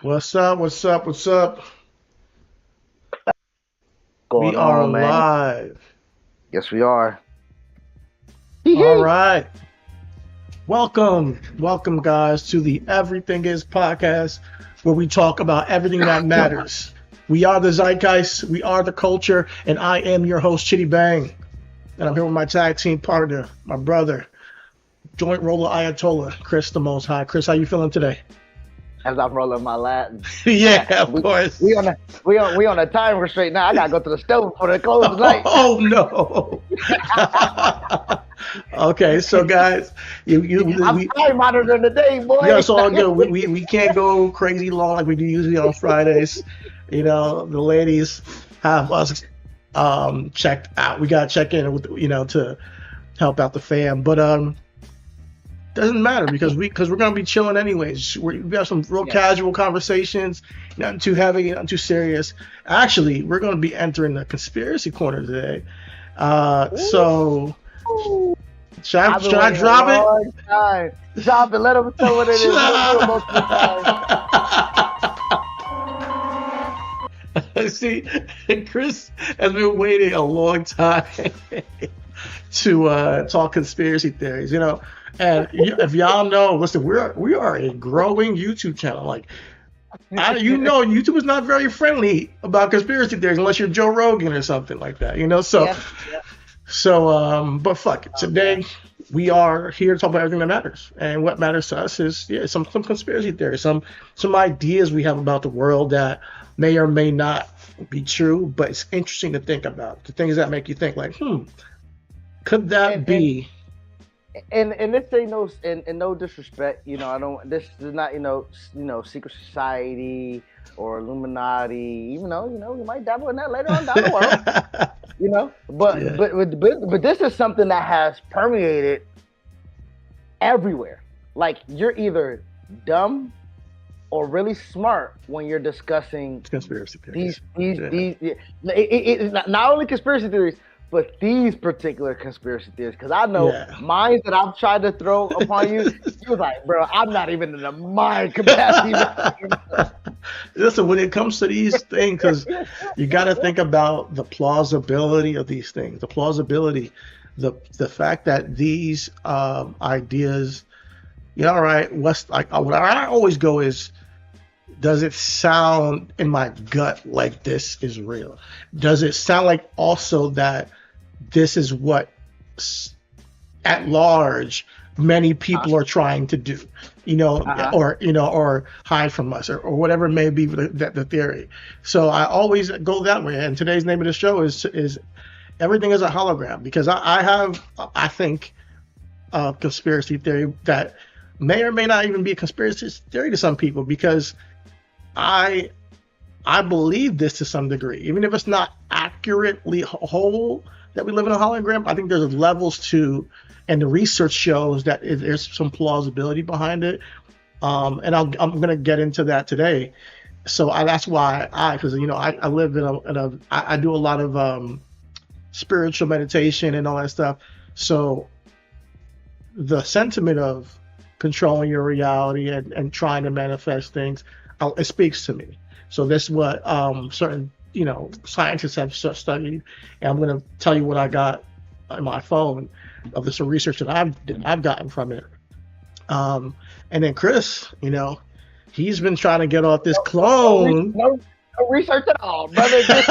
What's up? What's up? What's up? We Going are on, man? live. Yes, we are. All Hee right. Welcome, guys, to the Everything Is podcast, where we talk about everything that matters. We are the zeitgeist, we are the culture, and I am your host, Chidi Bang. And I'm here with my tag team partner, my brother, joint roller Ayatollah, Chris the Most High. Chris, how you feeling today? As I'm rolling my Latin. Yeah, of We course. we on a time restraint now. I gotta go to the stove for the close tonight. Oh no. Okay, so guys, I'm we time monitoring the day, yeah, boy. it's all good. We can't go crazy long like we do usually on Fridays. The ladies have us checked out. We gotta check in with to help out the fam. But doesn't matter because we're gonna be chilling anyways. We have some real Yeah. casual conversations, nothing too heavy, nothing too serious. Actually, we're gonna be entering the conspiracy corner today. So Ooh. should I, I've should been I waiting a drop it? long time. Drop it. Let them know what it is. We'll do it multiple times. See, Chris has been waiting a long time to talk conspiracy theories, And if y'all know, listen, we are a growing YouTube channel. Like, YouTube is not very friendly about conspiracy theories unless you're Joe Rogan or something like that. So, Yeah. Yeah. but fuck it. Oh man. Today we are here to talk about everything that matters, and what matters to us is some conspiracy theories, some ideas we have about the world that may or may not be true, but it's interesting to think about. The things that make you think, like, could that And and be? and this ain't no and no disrespect, I don't. This is not secret society or Illuminati. Even though we might dabble in that later on down the world. But Yeah, but this is something that has permeated everywhere. Like you're either dumb or really smart when you're discussing conspiracy these theories. these Yeah, these. It's not only conspiracy theories, but these particular conspiracy theories. Because I know yeah. mines that I've tried to throw upon you. You was like, bro, I'm not even in the mind capacity. Listen, when it comes to these things, because you got to think about the plausibility of these things, the plausibility, the fact that these ideas, all right, what's like what I always go is, does it sound in my gut like this is real? Does it sound like also that this is what at large many people are trying to do, Uh-huh. or hide from us, or whatever may be the theory. So I always go that way. And today's name of the show is everything is a hologram, because I have, I think, a conspiracy theory that may or may not even be a conspiracy theory to some people, because I I believe this to some degree, even if it's not accurately whole that we live in a hologram. I think there's levels to, and the research shows that there's some plausibility behind it. And I'm going to get into that today. So that's why because I live I do a lot of spiritual meditation and all that stuff. So the sentiment of controlling your reality and trying to manifest things, it speaks to me. So this is what certain scientists have studied, and I'm going to tell you what I got on my phone of this research that I've gotten from it. And then Chris, he's been trying to get off this clone. No research at all, brother. Just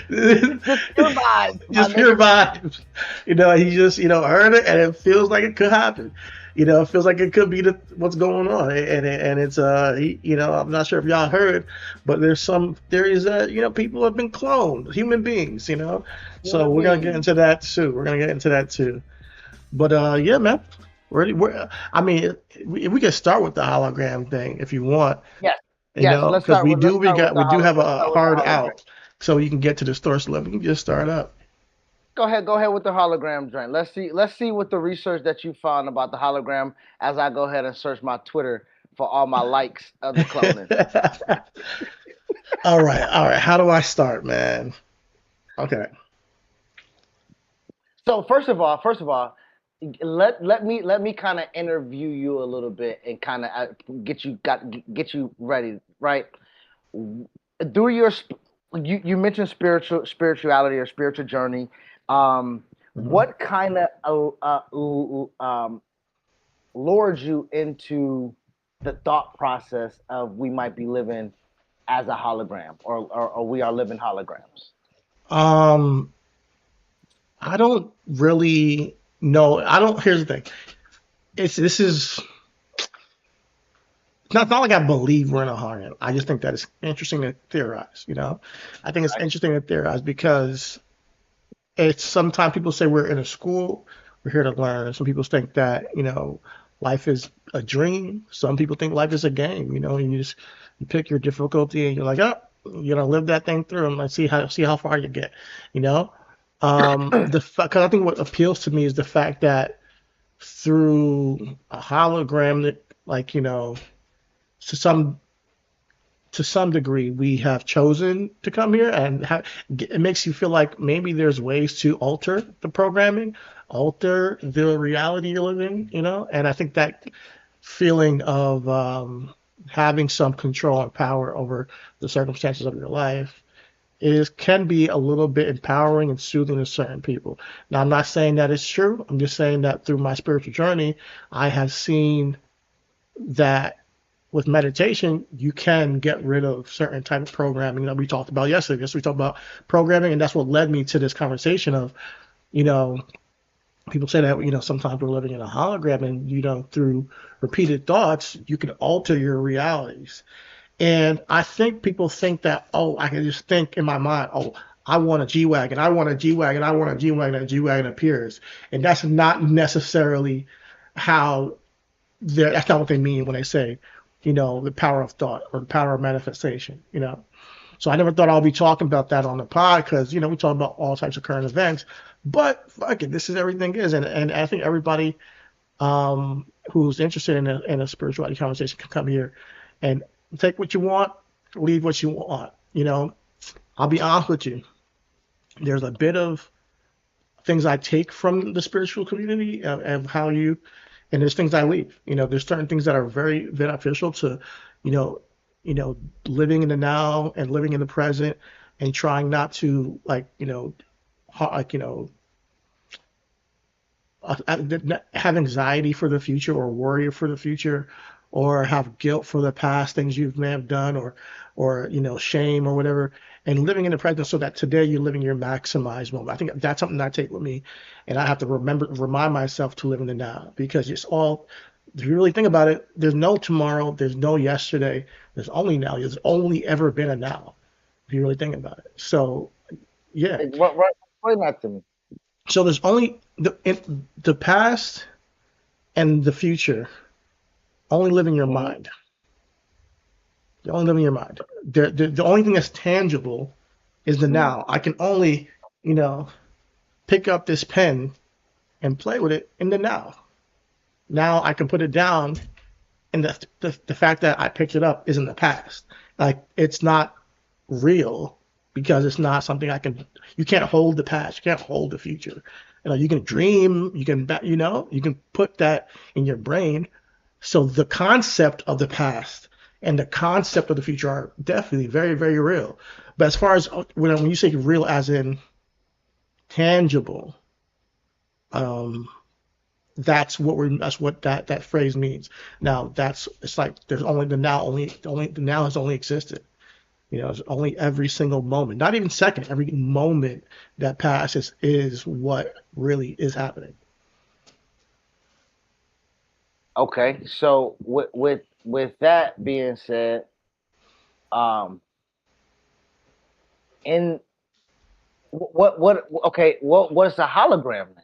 pure vibes. Just pure vibes. He just heard it, and it feels like it could happen. It feels like it could be what's going on, and it's I'm not sure if y'all heard, but there's some theories that people have been cloned, human beings. So we're gonna get into that too. But yeah, man, I mean, we can start with the hologram thing if you want. Yes, yes. Let's Because start with we do have let's a start with the hard hologram. out, so you can get to the source level. You can just start up. Go ahead with the hologram joint. Let's see what the research that you found about the hologram as I go ahead and search my Twitter for all my likes of the cloning. All right, all right. How do I start, man? Okay. So first of all, let me kind of interview you a little bit and kind of get you ready, right? Through your you mentioned spirituality or spiritual journey. Mhm. What kind of lured you into the thought process of we might be living as a hologram, or we are living holograms? Um, I don't really know. I don't. Here's the thing. This is it's not like I believe we're in a hologram. I just think that it's interesting to theorize. I think it's Right. interesting to theorize because it's sometimes people say we're in a school, we're here to learn. Some people think that life is a dream. Some people think life is a game. And you pick your difficulty and you're like, oh, live that thing through and let's see how far you get. You know, because I think what appeals to me is the fact that through a hologram that to some to some degree we have chosen to come here, and it makes you feel like maybe there's ways to alter the programming, alter the reality you're living, and I think that feeling of having some control and power over the circumstances of your life can be a little bit empowering and soothing to certain people. Now, I'm not saying that it's true. I'm just saying that through my spiritual journey, I have seen that with meditation, you can get rid of certain type of programming that we talked about yesterday. Yes, we talked about programming, and that's what led me to this conversation of, you know, people say that, sometimes we're living in a hologram, and, through repeated thoughts, you can alter your realities. And I think people think that, oh, I can just think in my mind, oh, I want a G Wagon, I want a G Wagon, I want a G Wagon, and a G Wagon appears. And that's not necessarily how that's not what they mean when they say, the power of thought or the power of manifestation. So I never thought I'll be talking about that on the pod because, we talk about all types of current events. But fuck it, this is everything is. And I think everybody who's interested in a spirituality conversation can come here and take what you want, leave what you want. I'll be honest with you. There's a bit of things I take from the spiritual community and how and there's things I leave. There's certain things that are very beneficial to, you know, living in the now and living in the present and trying not to like, have anxiety for the future or worry for the future or have guilt for the past things you may have done or shame or whatever, and living in the present so that today you're living your maximized moment. I think that's something I take with me, and I have to remind myself to live in the now because if you really think about it, there's no tomorrow, there's no yesterday, there's only now. There's only ever been a now if you really think about it. So yeah, Like, what explain that to me? so there's only the past and the future only live in your Hmm. mind. They only live in your mind. The only thing that's tangible is the Hmm. now. I can only, you know, pick up this pen and play with it in the now. Now I can put it down, and the fact that I picked it up is in the past. Like it's not real because it's not something I can. You can't hold the past. You can't hold the future. You can dream. You can put that in your brain. So the concept of the past and the concept of the future are definitely very, very real. But as far as when you say real, as in tangible, um, that's what that phrase means. Now it's like there's only the now only the now has only existed. It's only every single moment, not even second, every moment that passes is what really is happening. Okay, so with that being said, um, in okay, what's a hologram then?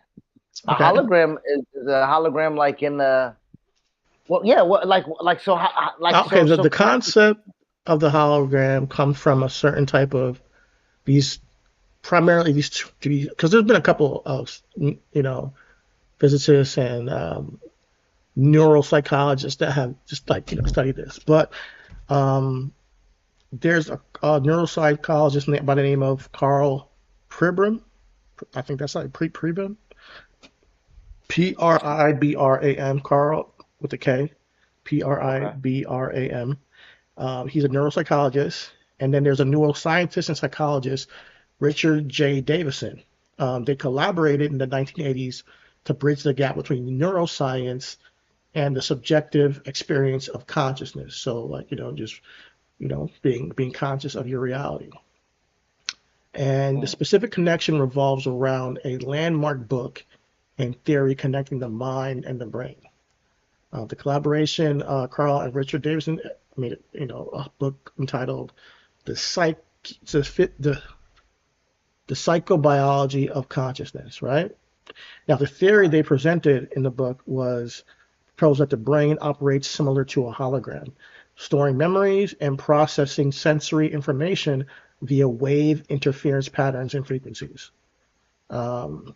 A Okay. hologram is a hologram like in the well, yeah, what like so like Okay. The, so the practically. concept of the hologram comes from a certain type of these primarily these two because there's been a couple of physicists and neuropsychologists that have just studied this, but um, there's a neuropsychologist by the name of Carl Pribram. I think that's like Pribram. Pribram, Carl, with a K. Okay. Pribram. He's a neuropsychologist. And then there's a neuroscientist and psychologist, Richard J. Davidson. They collaborated in the 1980s to bridge the gap between neuroscience and the subjective experience of consciousness. So, like, just being conscious of your reality. And the Hmm. specific connection revolves around a landmark book and theory connecting the mind and the brain. The collaboration, Carl and Richard Davidson made a book entitled "The Psych the Psychobiology of Consciousness." Right now, the theory they presented in the book was proposed that the brain operates similar to a hologram, storing memories and processing sensory information via wave interference patterns and frequencies. Um,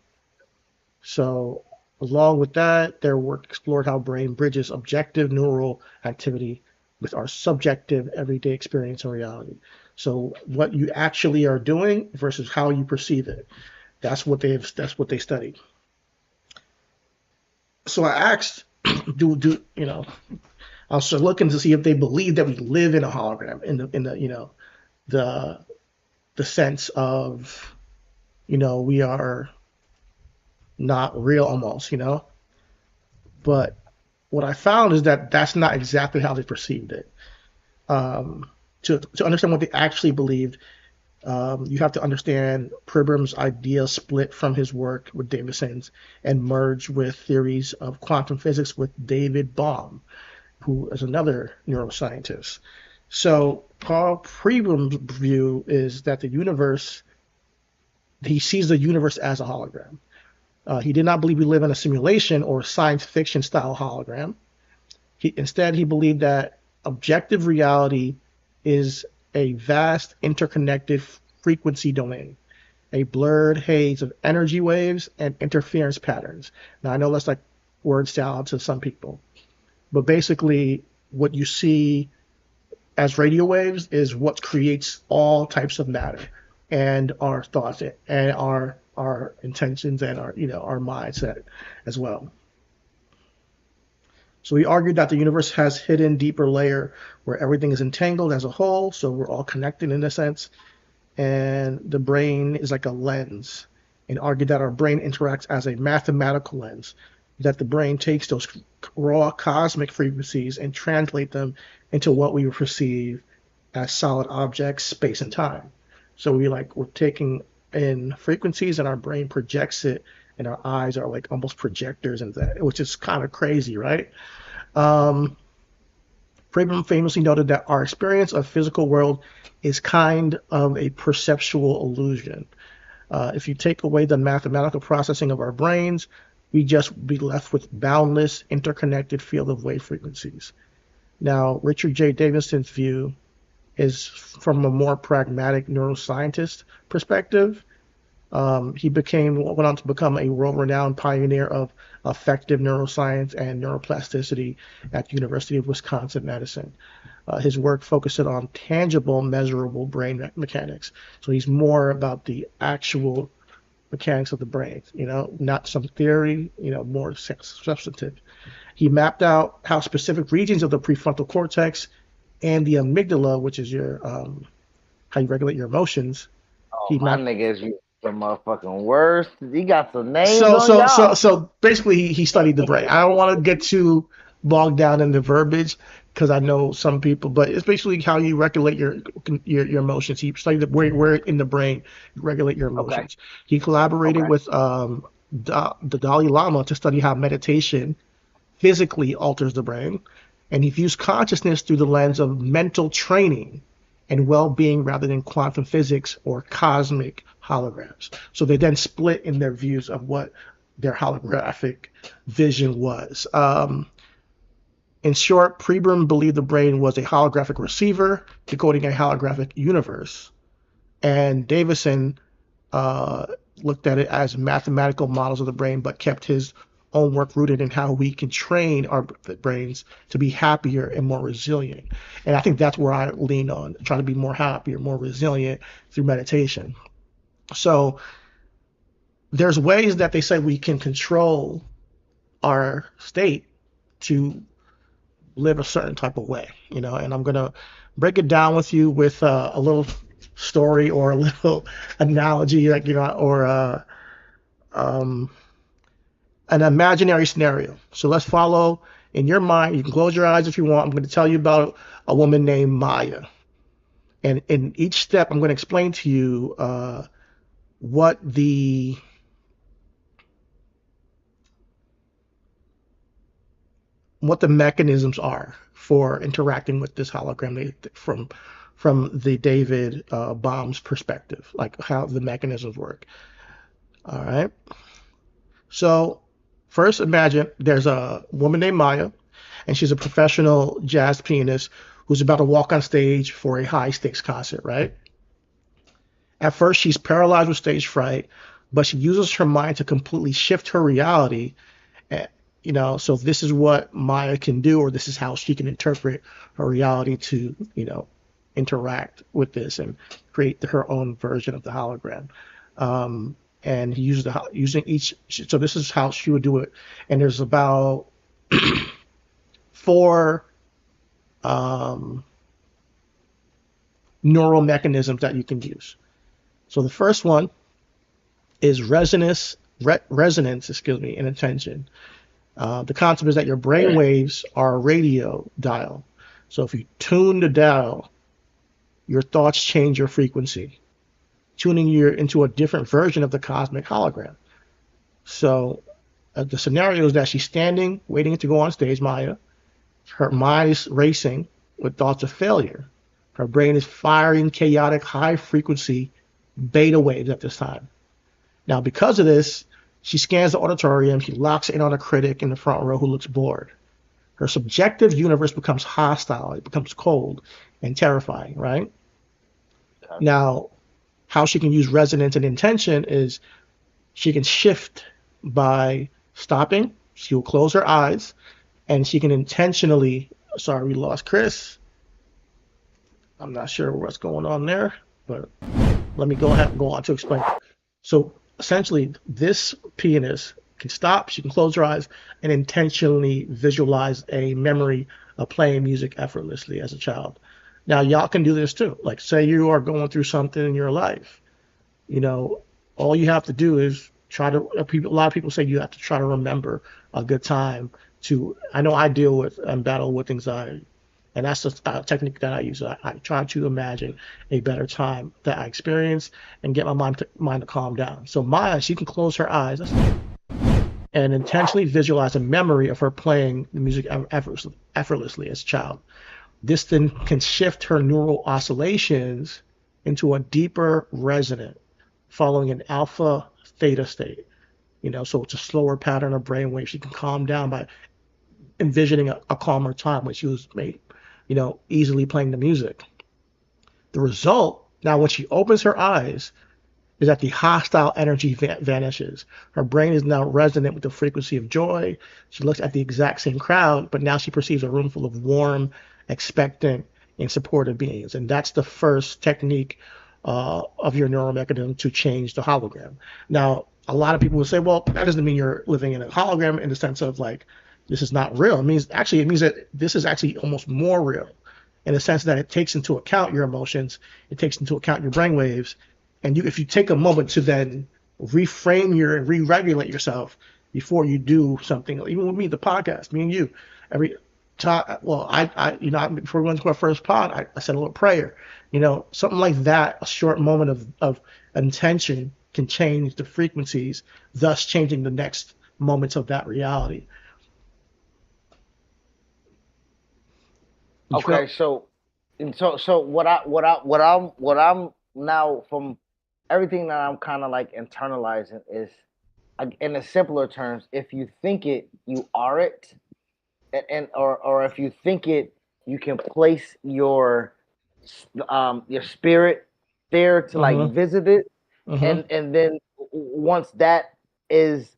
So, along with that, their work explored how brain bridges objective neural activity with our subjective everyday experience and reality. So, what you actually are doing versus how you perceive it. That's what they studied. So I asked, I was looking to see if they believe that we live in a hologram in the the sense of we are not real almost. But what I found is that that's not exactly how they perceived it. To understand what they actually believed, you have to understand Pribram's idea split from his work with Davidson's and merged with theories of quantum physics with David Bohm, who is another neuroscientist. So Paul Pribram's view is that he sees the universe as a hologram. He did not believe we live in a simulation or science fiction style hologram. Instead, he believed that objective reality is a vast interconnected frequency domain, a blurred haze of energy waves and interference patterns. Now, I know that's like word salad to some people, but basically, what you see as radio waves is what creates all types of matter and our thoughts and our intentions and our mindset as well. So we argued that the universe has hidden deeper layer where everything is entangled as a whole, so we're all connected in a sense, and the brain is like a lens, and argued that our brain interacts as a mathematical lens, that the brain takes those raw cosmic frequencies and translate them into what we perceive as solid objects, space and time. So we're taking in frequencies and our brain projects it, and our eyes are like almost projectors, and that, which is kind of crazy, right? Um, Pribram famously noted that our experience of physical world is kind of a perceptual illusion. If you take away the mathematical processing of our brains, we just be left with boundless, interconnected field of wave frequencies. Now, Richard J. Davidson's view is from a more pragmatic neuroscientist perspective. Went on to become a world-renowned pioneer of effective neuroscience and neuroplasticity at the University of Wisconsin-Madison. His work focused on tangible, measurable brain mechanics. So he's more about the actual mechanics of the brain, not some theory, more substantive. He mapped out how specific regions of the prefrontal cortex and the amygdala, which is your how you regulate your emotions. Oh, He my mapped niggas, you the motherfucking worst. You got some names so on so so y'all. so basically he studied the brain. I don't want to get too bogged down in the verbiage because I know some people, but it's basically how you regulate your emotions. He studied where in the brain you regulate your Okay. emotions. He collaborated Okay. with the Dalai Lama to study how meditation physically alters the brain, and he views consciousness through the lens of mental training and well-being rather than quantum physics or cosmic holograms. So they then split in their views of what their holographic vision was. In short, Pribram believed the brain was a holographic receiver decoding a holographic universe, and Davidson uh, looked at it as mathematical models of the brain, but kept his own work rooted in how we can train our brains to be happier and more resilient. And I think that's where I lean on, trying to be more happier, more resilient through meditation. So there's ways that they say we can control our state to live a certain type of way, and I'm gonna break it down with you with a little story or a little analogy, like or um, an imaginary scenario. So let's follow in your mind. You can close your eyes if you want. I'm going to tell you about a woman named Maya, and in each step, I'm going to explain to you what the mechanisms are for interacting with this hologram from the David Bomb's perspective, like how the mechanisms work. All right. So first, imagine there's a woman named Maya, and she's a professional jazz pianist who's about to walk on stage for a high stakes concert, right? At first, she's paralyzed with stage fright, but she uses her mind to completely shift her reality. So this is what Maya can do, or this is how she can interpret her reality to, interact with this and create her own version of the hologram. And he uses using each. So this is how she would do it. And there's about 4 neural mechanisms that you can use. So the first one is resonance, and attention. The concept is that your brain waves are a radio dial. So if you tune the dial, your thoughts change your frequency, tuning you into a different version of the cosmic hologram. So the scenario is that she's standing, waiting to go on stage, Maya. Her mind is racing with thoughts of failure. Her brain is firing chaotic, high-frequency beta waves at this time. Now, because of this, she scans the auditorium. She locks in on a critic in the front row who looks bored. Her subjective universe becomes hostile. It becomes cold and terrifying, right? Okay. Now, how she can use resonance and intention is she can shift by stopping. She will close her eyes, and she can intentionally. Sorry, we lost Chris. I'm not sure what's going on there, but let me go ahead and go on to explain. So essentially, this pianist can stop, she can close her eyes, and intentionally visualize a memory of playing music effortlessly as a child. Now, y'all can do this too. Like, say you are going through something in your life. All you have to do is try to. A lot of people say you have to try to remember a good time. I know I deal with and battle with anxiety. And that's the technique that I use. I try to imagine a better time that I experienced and get my mind to calm down. So Maya, she can close her eyes and intentionally visualize a memory of her playing the music effortlessly as a child. This then can shift her neural oscillations into a deeper resonant, following an alpha theta state. So it's a slower pattern of brainwaves. She can calm down by envisioning a calmer time when she was easily playing the music. The result, now when she opens her eyes, is that the hostile energy vanishes. Her brain is now resonant with the frequency of joy. She looks at the exact same crowd, but now she perceives a room full of warm, expectant, and supportive beings. And that's the first technique of your neural mechanism to change the hologram. Now, a lot of people will say, well, that doesn't mean you're living in a hologram in the sense of like, this is not real. It means that this is actually almost more real in the sense that it takes into account your emotions, it takes into account your brainwaves, and if you take a moment to then reframe and re-regulate yourself before you do something, even with me, the podcast, me and you, every time, before we went to our first pod, I said a little prayer, something like that. A short moment of intention can change the frequencies, thus changing the next moments of that reality. Okay, so what I'm now, from everything that I'm kind of like internalizing, is, in the simpler terms, if you think it, you are it, or if you think it, you can place your spirit there to like visit it, and then once that is,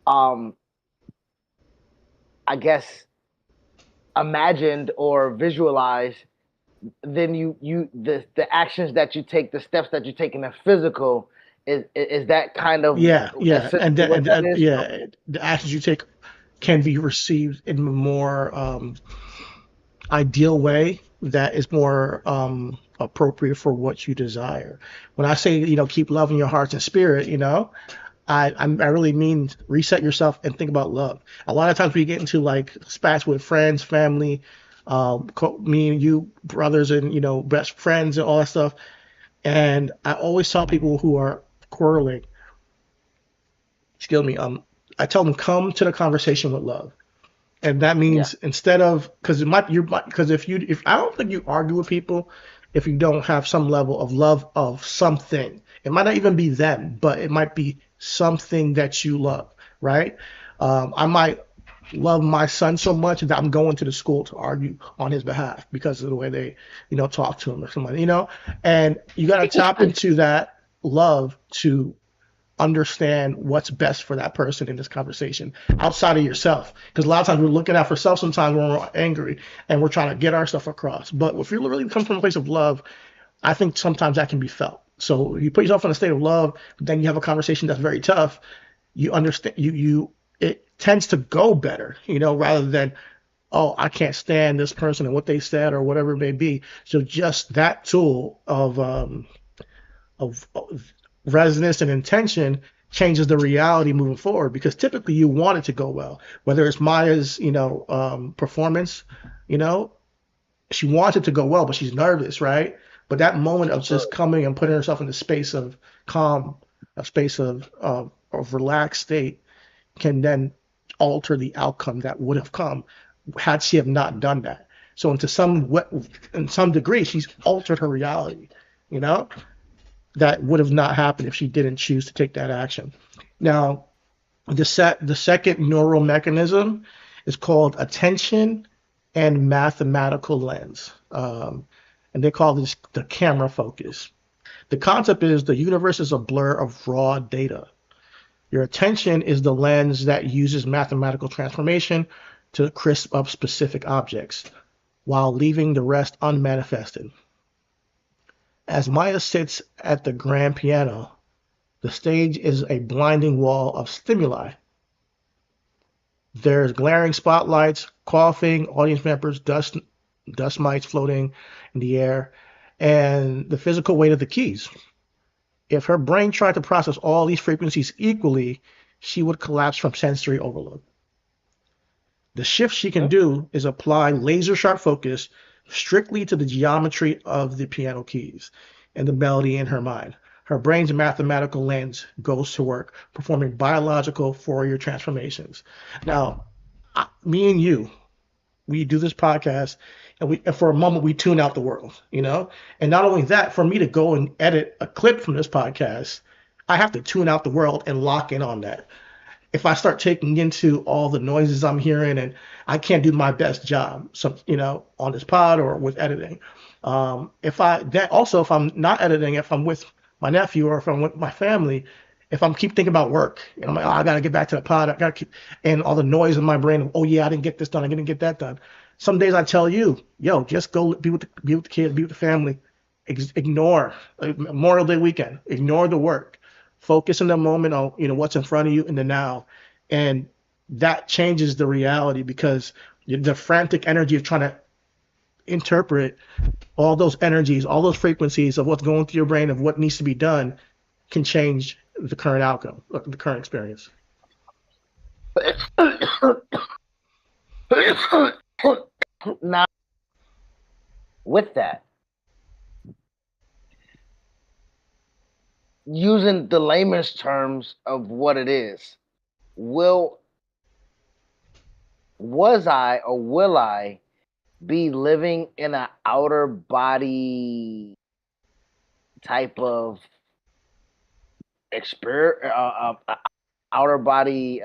I guess, imagined or visualized, then the actions that you take, the steps that you take in the physical, is that kind of and the actions you take can be received in a more ideal way that is more appropriate for what you desire. When I say, keep loving your hearts and spirit, I really mean reset yourself and think about love. A lot of times we get into like spats with friends, family, me and you, brothers, and best friends and all that stuff. And I always tell people who are quarreling, excuse me, I tell them come to the conversation with love. And that Yeah. means instead of because it might you because if I don't think you argue with people if you don't have some level of love of something. It might not even be them, but it might be something that you love, right? I might love my son so much that I'm going to the school to argue on his behalf because of the way they, talk to him or something, and you got to tap into that love to understand what's best for that person in this conversation outside of yourself. Because a lot of times we're looking out for self sometimes when we're angry and we're trying to get our stuff across. But if you really come from a place of love, I think sometimes that can be felt. So you put yourself in a state of love, then you have a conversation that's very tough. You understand you it tends to go better, rather than oh, I can't stand this person and what they said or whatever it may be. So just that tool of resonance and intention changes the reality moving forward because typically you want it to go well. Whether it's Maya's, performance, you know, she wants it to go well, but she's nervous, right? But that moment of just coming and putting herself in the space of calm, a space of relaxed state, can then alter the outcome that would have come had she have not done that. So, in some degree, she's altered her reality. You know, that would have not happened if she didn't choose to take that action. Now, the second neural mechanism is called attention and mathematical lens. And they call this the camera focus. The concept is the universe is a blur of raw data. Your attention is the lens that uses mathematical transformation to crisp up specific objects while leaving the rest unmanifested. As Maya sits at the grand piano, the stage is a blinding wall of stimuli. There's glaring spotlights, coughing, audience members, dust mites floating in the air, and the physical weight of the keys. If her brain tried to process all these frequencies equally, she would collapse from sensory overload. The shift she can do is apply laser sharp focus strictly to the geometry of the piano keys and the melody in her mind. Her brain's mathematical lens goes to work, performing biological Fourier transformations. Now, me and you, we do this podcast, and for a moment we tune out the world, And not only that, for me to go and edit a clip from this podcast, I have to tune out the world and lock in on that. If I start taking into all the noises I'm hearing, and I can't do my best job, on this pod or with editing. If I'm not editing, if I'm with my nephew or if I'm with my family, if I'm keep thinking about work, I'm like, oh, I gotta get back to the pod. I gotta keep, and all the noise in my brain. Oh yeah, I didn't get this done. I didn't get that done. Some days I tell you, yo, just go be with the kids, be with the family. Ignore Memorial Day weekend. Ignore the work. Focus in the moment on what's in front of you in the now, and that changes the reality because the frantic energy of trying to interpret all those energies, all those frequencies of what's going through your brain of what needs to be done can change the current outcome, the current experience. Now, with that, using the layman's terms of what it is, was I or will I be living in an outer body type of experience, outer body?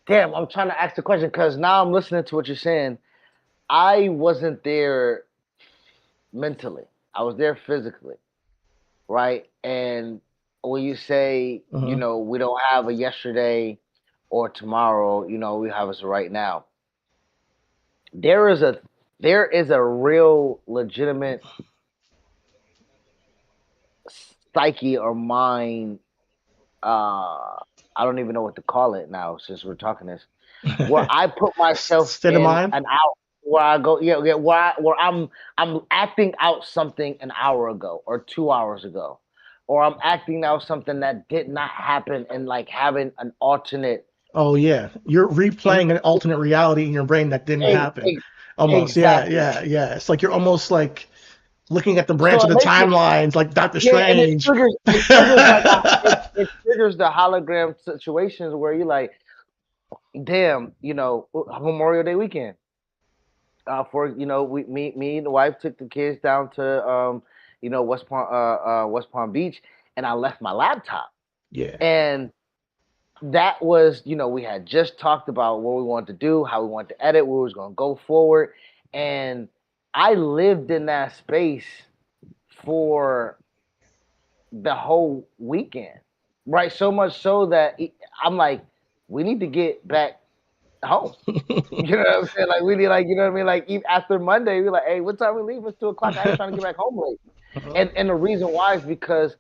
Damn, I'm trying to ask the question because now I'm listening to what you're saying. I wasn't there mentally. I was there physically, right? And when you say, we don't have a yesterday or tomorrow, we have us right now. There is a real legitimate psyche or mind I don't even know what to call it now since we're talking this, where I put myself State of in mind. an hour where I go, yeah, where I'm acting out something an hour ago or 2 hours ago, or I'm acting out something that did not happen and like having an alternate. Oh yeah, you're replaying an alternate reality in your brain that didn't Ex- happen. ex- Almost, yeah, Exactly. yeah, yeah. It's like you're almost like looking at the branch So of it the makes it, timelines, like Doctor yeah, and Strange. it triggers like it triggers the hologram situations where you're like, damn, Memorial Day weekend. For me and the wife took the kids down to West Palm Beach, and I left my laptop. Yeah, And that was, we had just talked about what we wanted to do, how we wanted to edit, where we was gonna go forward, and I lived in that space for the whole weekend, right? So much so that I'm like, we need to get back home. You know what I'm saying? Like we need, like, you know what I mean? Like even after Monday, we're like, hey, what time we leave? It's 2 o'clock. I ain't trying to get back home late. uh-huh. And the reason why is because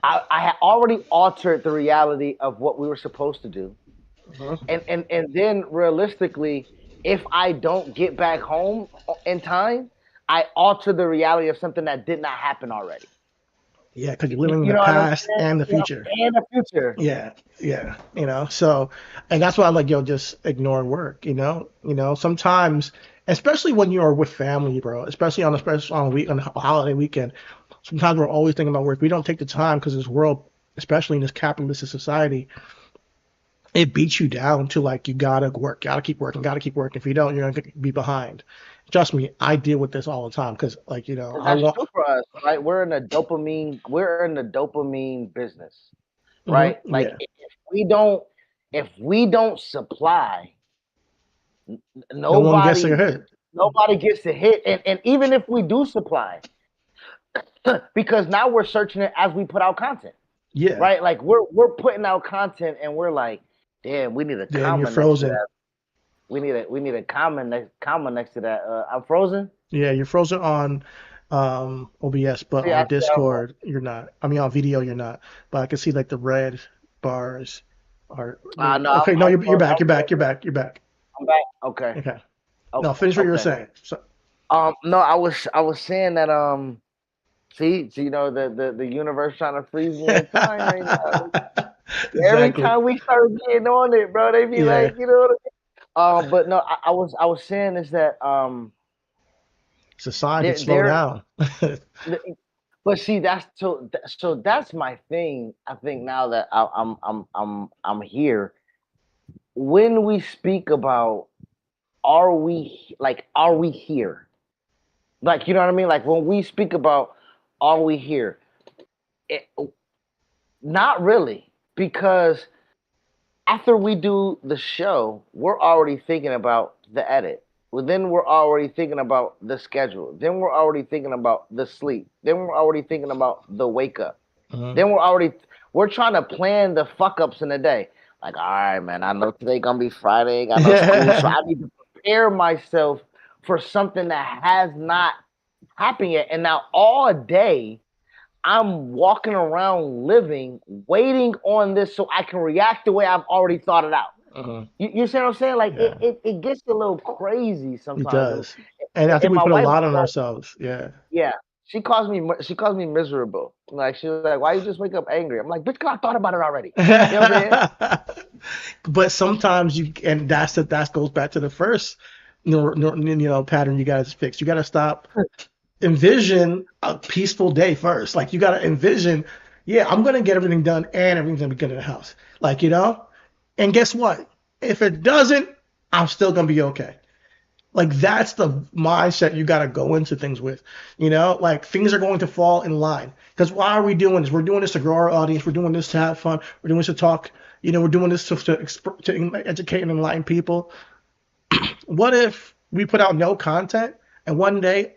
I had already altered the reality of what we were supposed to do. Uh-huh. And then realistically, if I don't get back home in time, I alter the reality of something that did not happen already. Yeah, because you're living in You the know what I'm past saying? and the future. And the future. Yeah, yeah, so, and that's why I'm like, yo, just ignore work, sometimes, especially when you're with family, bro, especially on a week, on a holiday weekend, sometimes we're always thinking about work. We don't take the time because this world, especially in this capitalistic society, it beats you down to like, you gotta work, gotta keep working, gotta keep working. If you don't, you're gonna be behind. Trust me, I deal with this all the time because, like, Because I that's want. true for us, right? We're in the dopamine business, right? Like Yeah, if we don't supply, no one gets their nobody hit. nobody gets to hit. And even if we do supply, because now we're searching it as we put out content, Yeah, right? Like we're putting out content and we're like, damn, we need a then you're comma next to frozen. that. We need a comma next to that. I'm frozen. Yeah, you're frozen on OBS, but See, on I see. Discord you're not. I mean, on video you're not. But I can see like the red bars are No, okay. No, you're back. You're back. You're back. You're back. I'm back. Okay. Okay. Okay. No, finish what you were Okay. saying. So, No, I was saying that see, the universe trying to freeze me in time right now. Every exactly. time we start getting on it, bro, they be Yeah. like, what I mean? But no, I was saying is that It's a sign to there slow there down. but see so that's my thing. I think now that I'm here. When we speak about are we here? Like, you know what I mean? Like when we speak about are we here? It, not really, because after we do the show, we're already thinking about the edit. Well, then we're already thinking about the schedule. Then we're already thinking about the sleep. Then we're already thinking about the wake up. Mhm. Then we're trying to plan the fuck ups in the day. Like, all right, man, I know today gonna be Friday, got no school, so I need to prepare myself for something that has not happened yet. And now all day I'm walking around living, waiting on this so I can react the way I've already thought it out. Mhm. You see what I'm saying? Like Yeah, it gets a little crazy it sometimes. does. And I think And we my put a wife, lot on ourselves. Yeah. yeah, she calls me miserable. Like she's like, why you just wake up angry? I'm like, bitch, 'cause I thought about it already. You know what I'm saying? But sometimes and that goes back to the first pattern you got to fix. You got to stop, envision a peaceful day first. Like you got to envision, yeah, I'm gonna get everything done and everything's gonna be good in the house. Like and guess what? If it doesn't, I'm still gonna be okay. Like that's the mindset you got to go into things with. Like things are going to fall in line. Because why are we doing this? We're doing this to grow our audience. We're doing this to have fun. We're doing this to talk. We're doing this to educate and enlighten people. What if we put out no content and one day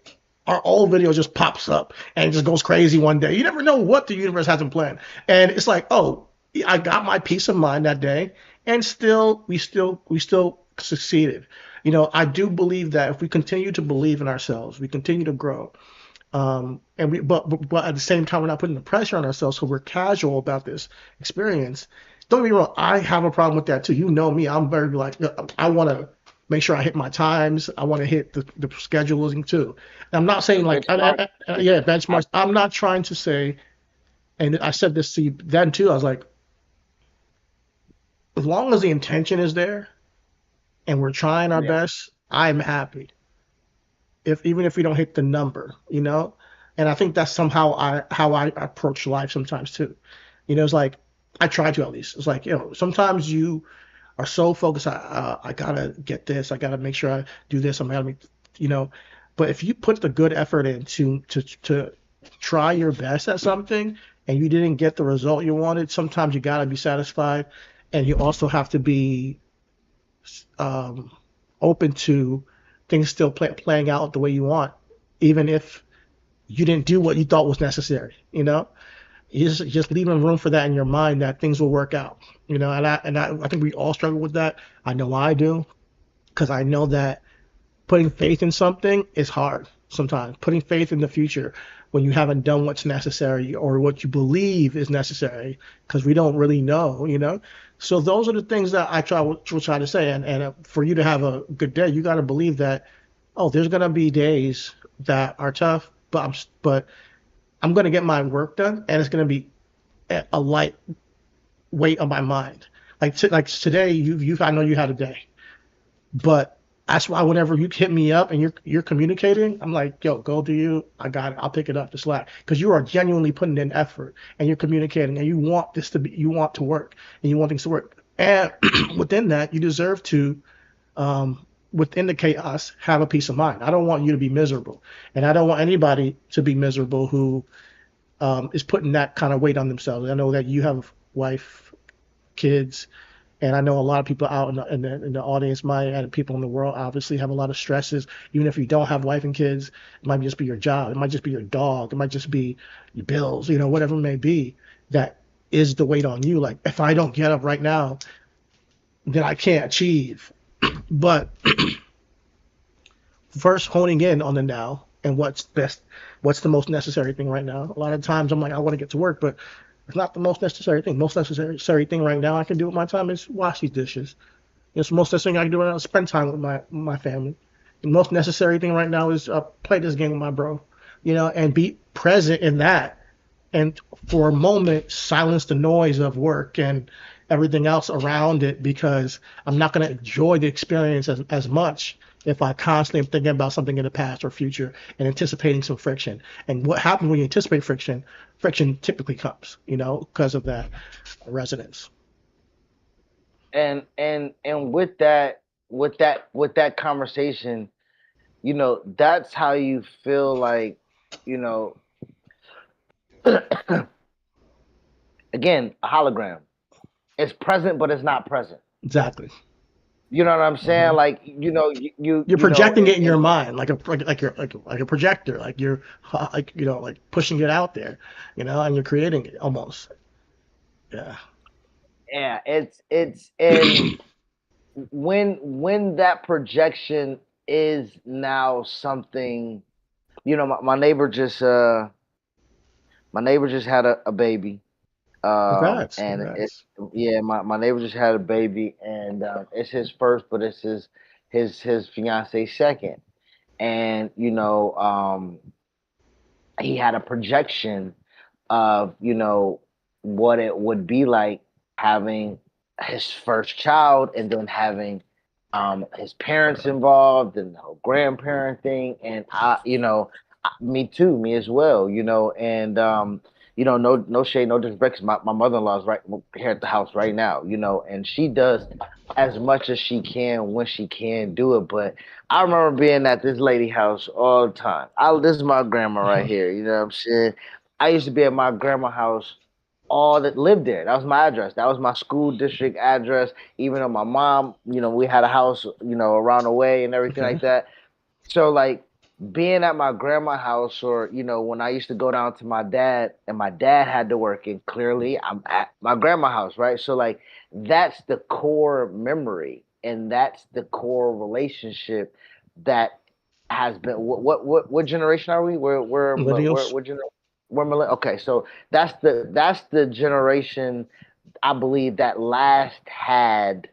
our old video just pops up and it just goes crazy one day? You never know what the universe hasn't planned. And it's like, oh, I got my peace of mind that day, and we still succeeded. I do believe that if we continue to believe in ourselves, we continue to grow. But at the same time, we're not putting the pressure on ourselves, so we're casual about this experience. Don't get me wrong, I have a problem with that too. You know me, I'm very like, I want to make sure I hit my times. I want to hit the scheduling too. And I'm not saying like, Benchmark. yeah, benchmarks. I'm not trying to say, and I said this to you then too. I was like, as long as the intention is there and we're trying our Yeah. best, I'm happy. If even if we don't hit the number, you know. And I think that's somehow I how I approach life sometimes too. It's like I try to at least. It's like sometimes you are so focused. I gotta get this. I gotta make sure I do this. I'm gotta make you know. But if you put the good effort in to try your best at something and you didn't get the result you wanted, sometimes you gotta be satisfied, and you also have to be um, open to things still playing out the way you want, even if you didn't do what you thought was necessary. You just leaving room for that in your mind that things will work out. I think we all struggle with that. I know I do because I know that putting faith in something is hard sometimes. Putting faith in the future when you haven't done what's necessary or what you believe is necessary because we don't really know. So those are the things that I will try to say. And for you to have a good day, you got to believe that, oh, there's going to be days that are tough, but I'm going to get my work done and it's going to be a light weight on my mind. Like today, I know you had a day, but that's why whenever you hit me up and you're communicating, I'm like, yo, go do you. I got it. I'll pick it up the slack because you are genuinely putting in effort and you're communicating and you want to work and you want things to work. And within that, you deserve to, within the chaos, have a peace of mind. I don't want you to be miserable, and I don't want anybody to be miserable who is putting that kind of weight on themselves. I know that you have wife, kids, and I know a lot of people out in the audience, and people in the world obviously have a lot of stresses. Even if you don't have wife and kids, it might just be your job, it might just be your dog, it might just be your bills, whatever it may be. That is the weight on you. Like if I don't get up right now, then I can't achieve. But first honing in on the now and what's best, what's the most necessary thing right now. A lot of times I'm like, I want to get to work, but it's not the most necessary thing. Most necessary thing right now I can do with my time is wash these dishes. It's the most necessary thing I can do right now is spend time with my family. The most necessary thing right now is play this game with my bro, and be present in that. And for a moment, silence the noise of work and everything else around it because I'm not going to enjoy the experience as much if I constantly am thinking about something in the past or future and anticipating some friction. And what happens when you anticipate friction? Friction typically comes, because of that resonance. And with that conversation, that's how you feel like, you know, again, a hologram. It's present, but it's not present. Exactly. You know what I'm saying? Mhm. Like, You're projecting it in your mind like a projector, like you're like pushing it out there, and you're creating it almost. Yeah. yeah, it's and when that projection is now something, my neighbor just had a baby. Congrats. And it Congrats. yeah, my neighbor just had a baby, and it's his first, but it's his fiance second. And he had a projection of what it would be like having his first child and then having his parents involved and the whole grandparent thing. And me too, me as well, and no shade, no disrespect, 'cause my mother-in-law is right here at the house right now, and she does as much as she can when she can do it. But I remember being at this lady house all the time. This is my grandma right Uh-huh. here, you know what I'm saying? I used to be at my grandma house all that lived there. That was my address. That was my school district address. Even though my mom, we had a house, around the way and everything Okay. like that. So like being at my grandma house, or when I used to go down to my dad and my dad had to work, and clearly I'm at my grandma house, right? So like that's the core memory and that's the core relationship that has been what generation are we? millennials. What generation? Okay, so that's the generation I believe that last had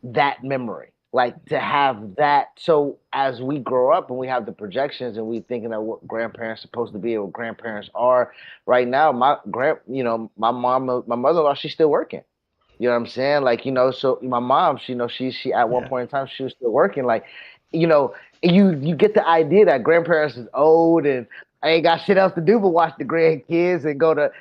that memory. Like to have that. So as we grow up and we have the projections and we thinking of what grandparents supposed to be or what grandparents are right now, my mom, my mother-in-law, she's still working. You know what I'm saying? Like, so my mom, she at one Yeah, point in time she was still working. Like, you know, you get the idea that grandparents is old and I ain't got shit else to do but watch the grandkids and go to,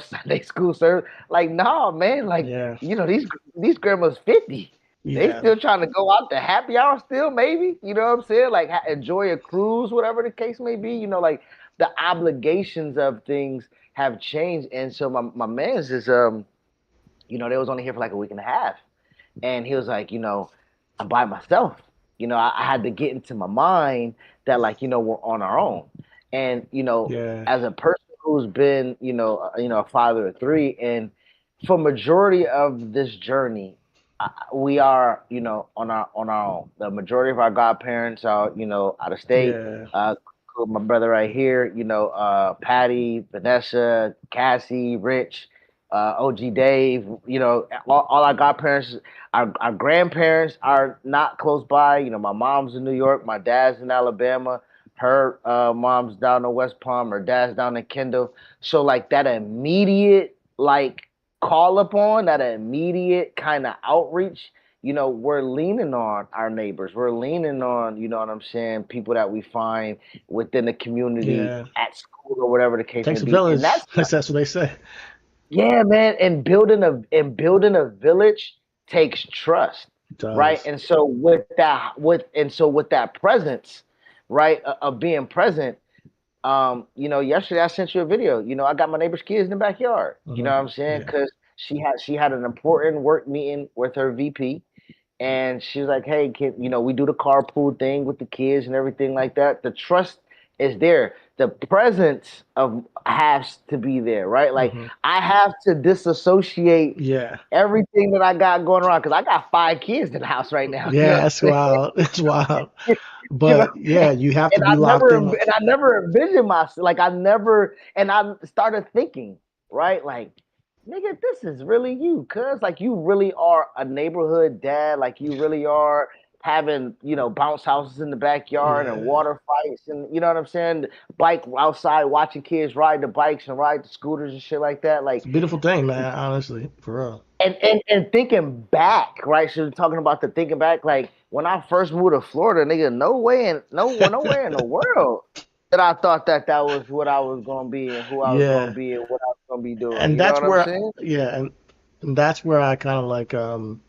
Sunday school service. Like, nah, man, like, yeah, these grandmas 50. They yeah, still trying to go out to happy hour still, maybe. You know what I'm saying? Like enjoy a cruise, whatever the case may be. Like the obligations of things have changed. And so my man's is they was only here for like a week and a half. And he was like, I'm by myself. I had to get into my mind that like, we're on our own. And, yeah, as a person who's been, a father of three, and for majority of this journey, we are, on our own. The majority of our godparents are, out of state. yeah, My brother right here, Patty, Vanessa, Cassie, Rich, OG Dave, all our godparents, our grandparents are not close by. My mom's in New York, my dad's in Alabama, her mom's down in West Palm, her dad's down in Kendall. So like that immediate like call upon, that immediate kind of outreach, we're leaning on our neighbors. We're leaning on, you know what I'm saying, people that we find within the community, yeah. at school or whatever the case may Takes a be. And village. that's That's what they say. yeah, man. And building a village takes trust, It right? does. And so with that presence, right, of being present, yesterday I sent you a video. I got my neighbor's kids in the backyard. You know what I'm saying? Yeah, Because she had an important work meeting with her VP, and she was like, "Hey, kid, we do the carpool thing with the kids and everything like that. The trust is there. The presence of has to be there, right? Like hmm I have to disassociate yeah, everything that I got going on because I got 5 kids in the house right now. You know yeah. what I'm That's saying? wild. It's wild. You know, But yeah, you have to and be I locked never in. and I never envisioned myself like and I started thinking, right? Like, nigga, this is really you, cuz like you really are a neighborhood dad, like you really are having, bounce houses in the backyard and Yeah, water fights and you know what I'm saying? Bike outside watching kids ride the bikes and ride the scooters and shit like that. it's Like a beautiful thing, man. Honestly, for real. and thinking back, right? So talking about the thinking back, like when I first moved to Florida, nigga, nowhere in the world that I thought that was what I was gonna be and who I was gonna Yeah, be and what I was gonna be doing. and You know that's what I'm where, saying? yeah, and that's where I kind of like um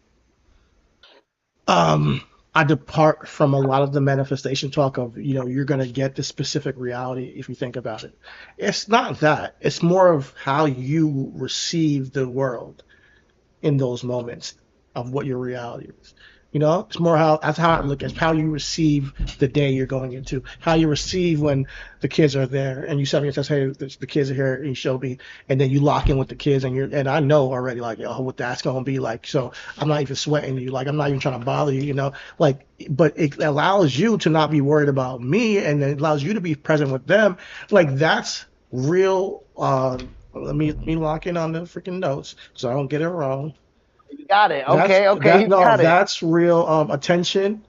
I depart from a lot of the manifestation talk of, you're gonna get this specific reality if you think about it. It's not that. It's more of how you receive the world in those moments of what your reality is. It's more how that's how I look at it. It's how you receive the day you're going into, how you receive when the kids are there, and you suddenly yourself, hey, the kids are here, and you show me, and then you lock in with the kids, and I know already like, oh, what that's gonna be like. So I'm not even sweating you, like I'm not even trying to bother you, like, but it allows you to not be worried about me, and it allows you to be present with them. Like that's real. Let me lock in on the freaking notes so I don't get it wrong. You got it. That's Okay, okay, that you no, got it. that's real attention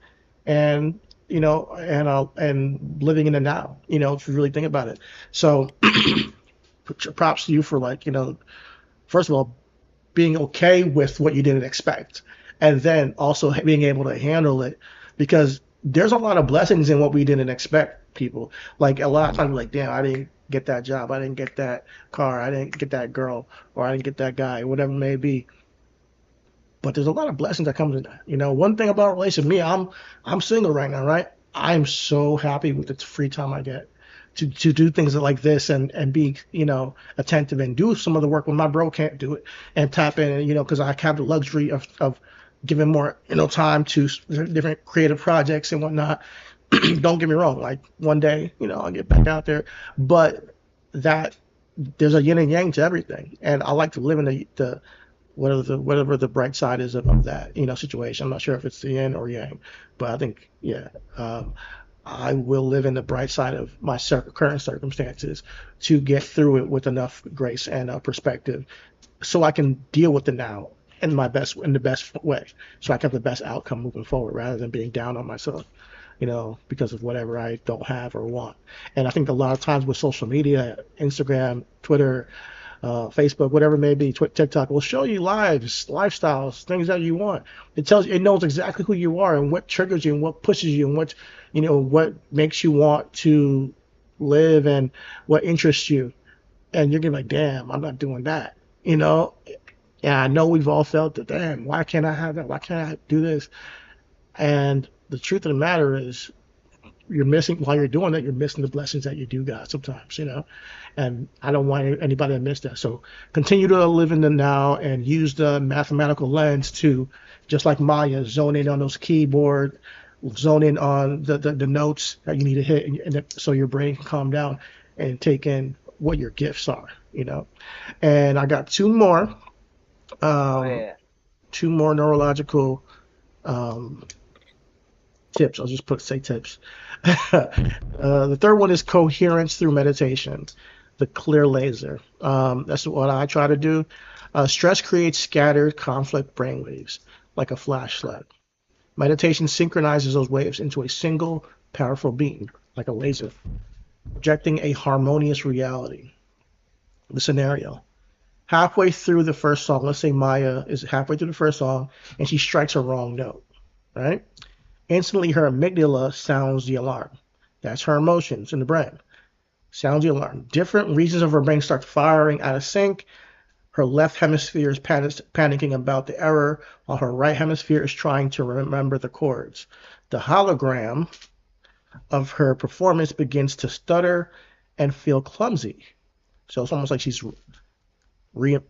and and living in the now, if you really think about it. So props to you for like, first of all, being okay with what you didn't expect. And then also being able to handle it because there's a lot of blessings in what we didn't expect, people. Like a lot of times, like, damn, I didn't get that job, I didn't get that car, I didn't get that girl, or I didn't get that guy, whatever it may be. But there's a lot of blessings that come to that. One thing about a relationship, me, I'm single right now, right? I'm so happy with the free time I get to do things like this and be attentive and do some of the work when my bro can't do it and tap in and because I have the luxury of giving more time to different creative projects and whatnot. Don't get me wrong, like one day I'll get back out there, but that there's a yin and yang to everything, and I like to live in the whatever the bright side is of that situation. I'm not sure if it's the yin or yang, but I think I will live in the bright side of my current circumstances to get through it with enough grace and perspective, so I can deal with the now in the best way, so I can have the best outcome moving forward, rather than being down on myself, because of whatever I don't have or want. And I think a lot of times with social media, Instagram, Twitter, Facebook, whatever it may be, TikTok will show you lifestyles, things that you want. It knows exactly who you are and what triggers you and what pushes you and what makes you want to live and what interests you. And you're gonna be like, damn, I'm not doing that. And I know we've all felt that, damn, why can't I have that? Why can't I do this? And the truth of the matter is, while you're doing that, you're missing the blessings that you do got sometimes. And I don't want anybody to miss that. So continue to live in the now and use the mathematical lens to, just like Maya, zone in on those keyboard, zone in on the notes that you need to hit, so your brain can calm down and take in what your gifts are. And I got two more neurological tips. I'll just say tips. The third one is coherence through meditation, the clear laser. That's what I try to do. Stress creates scattered conflict brainwaves, like a flashlight. Meditation synchronizes those waves into a single powerful beam, like a laser, projecting a harmonious reality. The scenario. Halfway through the first song, let's say Maya is halfway through the first song, and she strikes a wrong note, right? Instantly, her amygdala sounds the alarm. That's her emotions in the brain. Sounds the alarm. Different regions of her brain start firing out of sync. Her left hemisphere is panicking about the error, while her right hemisphere is trying to remember the chords. The hologram of her performance begins to stutter and feel clumsy. So it's almost like she's like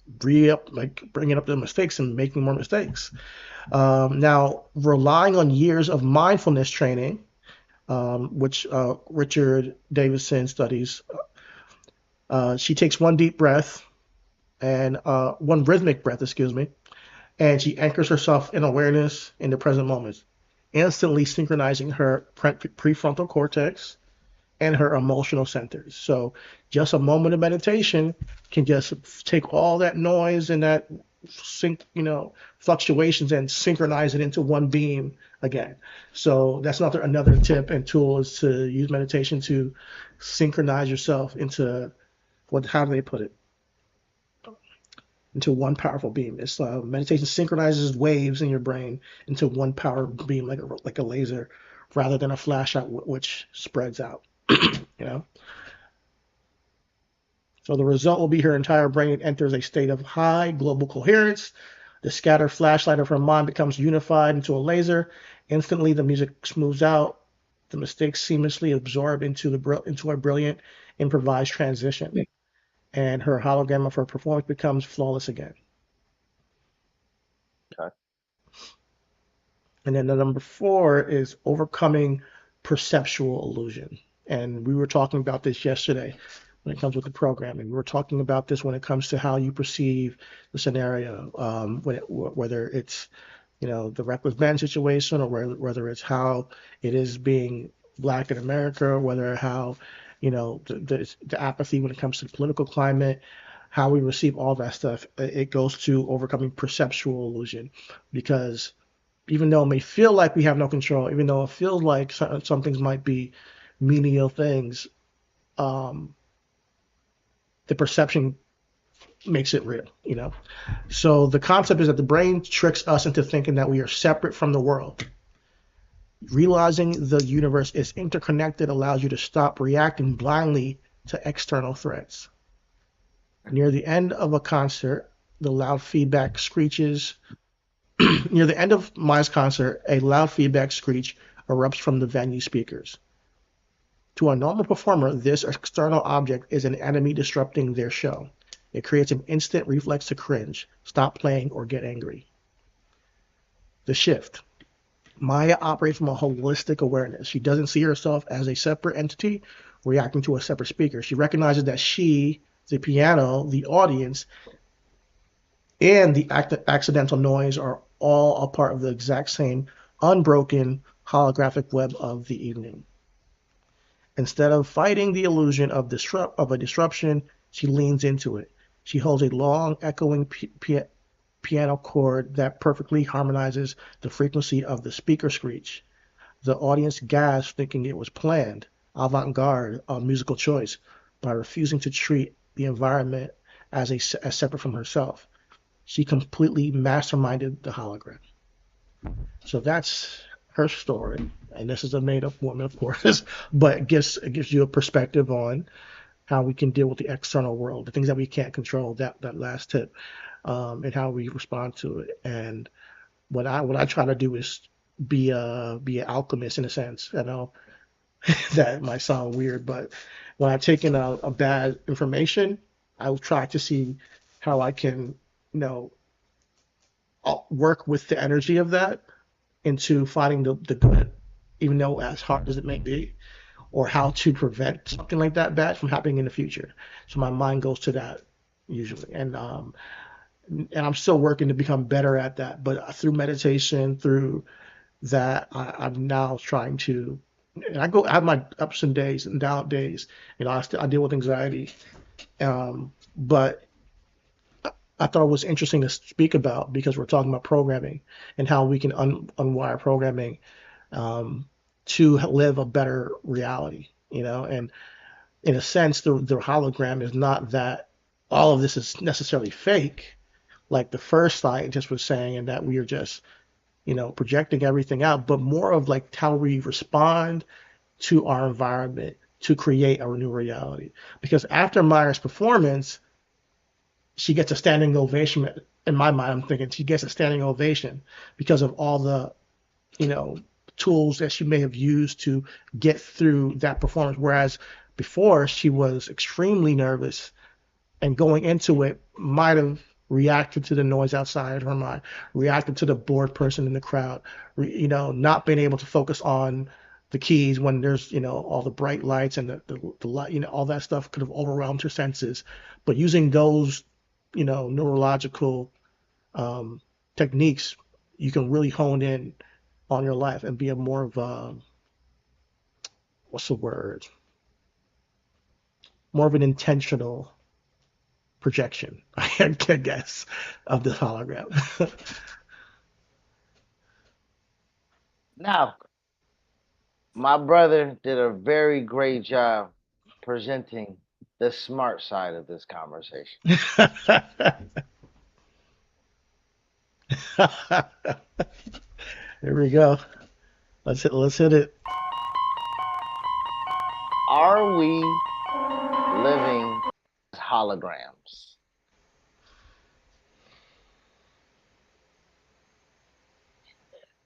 bringing up the mistakes and making more mistakes. Now, relying on years of mindfulness training, which Richard Davidson studies, she takes one deep breath and one rhythmic breath, and she anchors herself in awareness in the present moment, instantly synchronizing her prefrontal cortex and her emotional centers. So just a moment of meditation can just take all that noise and that fluctuations and synchronize it into one beam again. So that's another tip and tool, is to use meditation to synchronize yourself into how do they put it? Into one powerful beam. It's meditation synchronizes waves in your brain into one power beam, like a laser, rather than a flashlight which spreads out. So the result will be her entire brain enters a state of high global coherence. The scattered flashlight of her mind becomes unified into a laser. Instantly, the music smooths out. The mistakes seamlessly absorb into a brilliant improvised transition. And her hologram of her performance becomes flawless again. Okay. And then the number 4 is overcoming perceptual illusion. And we were talking about this yesterday when it comes with the programming. We were talking about this when it comes to how you perceive the scenario, whether it's the reckless ban situation, or whether it's how it is being black in America, or whether how the apathy when it comes to the political climate, how we receive all that stuff. It goes to overcoming perceptual illusion, because even though it may feel like we have no control, even though it feels like some things might be menial things, the perception makes it real, So the concept is that the brain tricks us into thinking that we are separate from the world. Realizing the universe is interconnected allows you to stop reacting blindly to external threats. Near the end of a concert, the loud feedback screeches. Near the end of Maya's concert, a loud feedback screech erupts from the venue speakers. To a normal performer, this external object is an enemy disrupting their show. It creates an instant reflex to cringe, stop playing, or get angry. The shift. Maya operates from a holistic awareness. She doesn't see herself as a separate entity reacting to a separate speaker. She recognizes that she, the piano, the audience, and the accidental noise are all a part of the exact same unbroken holographic web of the evening. Instead of fighting the illusion of a disruption, she leans into it. She holds a long, echoing piano chord that perfectly harmonizes the frequency of the speaker screech. The audience gasps, thinking it was planned, avant-garde, a musical choice, by refusing to treat the environment as separate from herself. She completely masterminded the hologram. So that's her story, and this is a made-up woman, of course, but it gives you a perspective on how we can deal with the external world, the things that we can't control. That last tip, and how we respond to it. And what I try to do is be an alchemist in a sense. I know that might sound weird, but when I take in a bad information, I will try to see how I can, you know, work with the energy of that into finding the good, even though as hard as it may be, or how to prevent something like that bad from happening in the future. So my mind goes to that usually, and I'm still working to become better at that. But through meditation, through that, I'm now trying to. And I have my ups and days and down days. I deal with anxiety, but I thought it was interesting to speak about because we're talking about programming and how we can unwire programming, to live a better reality. And in a sense, the hologram is not that all of this is necessarily fake, like the first scientist was saying, and that we are just, projecting everything out, but more of like how we respond to our environment to create our new reality. Because after Maya's performance, she gets a standing ovation. In my mind, I'm thinking she gets a standing ovation because of all the, you know, tools that she may have used to get through that performance. Whereas before, she was extremely nervous and going into it might have reacted to the noise outside her mind, reacted to the bored person in the crowd, not being able to focus on the keys when there's, all the bright lights and the light, all that stuff could have overwhelmed her senses. But using those, neurological techniques, you can really hone in on your life and be a more of a, what's the word? More of an intentional projection, I guess, of the hologram. Now, my brother did a very great job presenting the smart side of this conversation. Here we go. Let's hit it. Are we living as holograms?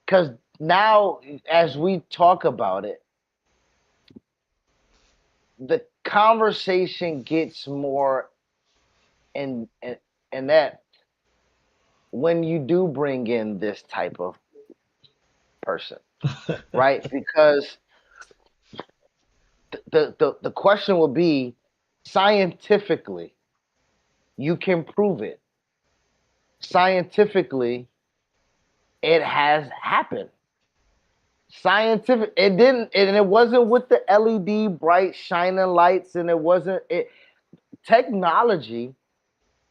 Because now, as we talk about it, the conversation gets more in that when you do bring in this type of person, right? Because the question will be, scientifically, you can prove it. Scientifically, it has happened. Scientific, it didn't, and it wasn't with the LED bright shining lights, and it wasn't it. Technology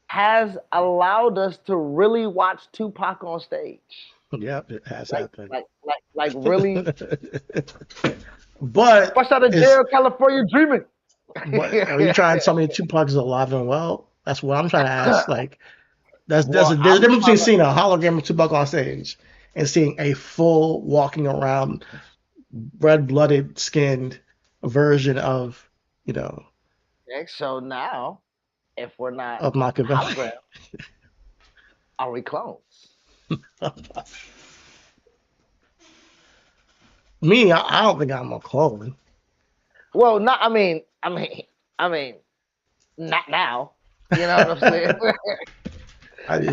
has allowed us to really watch Tupac on stage. Yep, it has Like, happened. like really. But Fresh out of jail, California, dreaming. But are you trying to tell me Tupac is alive and well? That's what I'm trying to ask. Like, there's Well, a I'm difference between trying to. seeing a hologram of Tupac on stage and seeing a full walking around, red-blooded, skinned version of, Okay, so now, if we're not of Machiavelli. holograms, are we clones? Me, I don't think I'm a clone. Well, not. I mean, not now. You know what I'm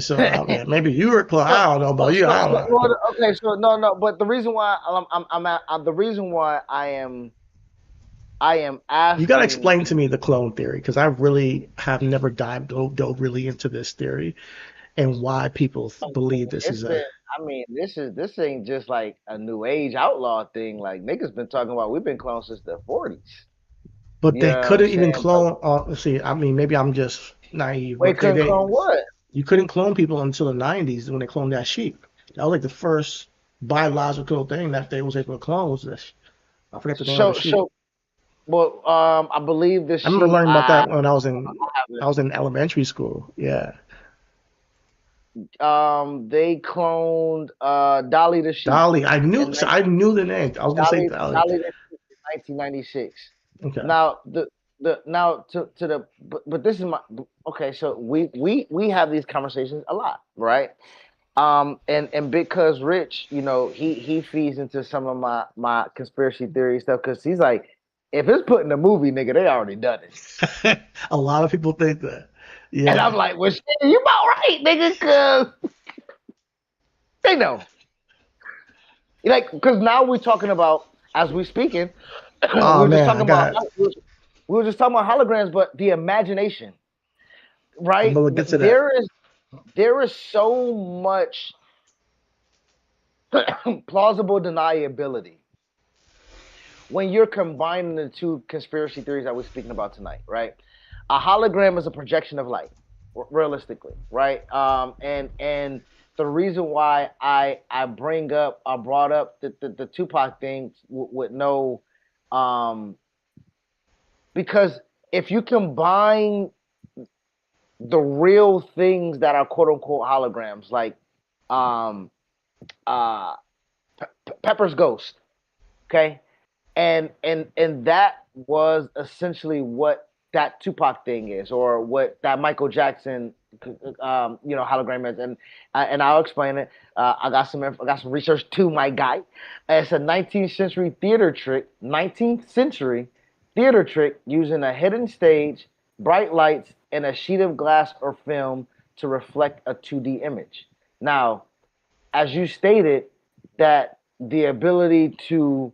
saying? Maybe you were a clone. I don't know about you. I don't know. Well, okay, so no. But the reason why the reason why I am You got to asking. explain to me the clone theory because I really have never dove really into this theory. and why people believe this It's is a. been. I mean, this ain't just like a new age outlaw thing. Like niggas been talking about. We've been cloned since the 40s. But You know they what I'm couldn't even saying? But clone. Let's see. I mean, maybe I'm just naive, wait, but couldn't clone what? you couldn't clone people until the 90s when they cloned that sheep. That was like the first biological thing that they was able to clone was this. I forget the name of the So sheep. so well, I believe the I remember sheep. learning about that when I I was in elementary school. Yeah, they cloned Dolly the sheep Dolly. in I knew the name. I was gonna say Dolly. Dolly the sheep in 1996. Okay. Now the now to the but this is my okay. So we have these conversations a lot, right? And because Rich, you know, he feeds into some of my conspiracy theory stuff because he's like, if it's put in a movie, nigga, they already done it. A lot of people think that. And I'm Yeah. like, well, shit, you about right, nigga, cause they know. Like, because now we're talking about as we speaking, we Oh were just man, talking about we were just talking about holograms, but the imagination, I'm right? gonna get to that. There is so much plausible deniability when you're combining the two conspiracy theories that we're speaking about tonight, right? A hologram is a projection of light, realistically, right? And the reason why I brought up the Tupac thing with no, um, because if you combine the real things that are quote unquote holograms, like um, uh, Pepper's ghost, okay, and that was essentially what that Tupac thing is, or what that Michael Jackson, you know, hologram is, and I'll explain it. I got some research too, my guy. It's a 19th century theater trick. 19th century theater trick using a hidden stage, bright lights, and a sheet of glass or film to reflect a 2D image. Now, as you stated, that the ability to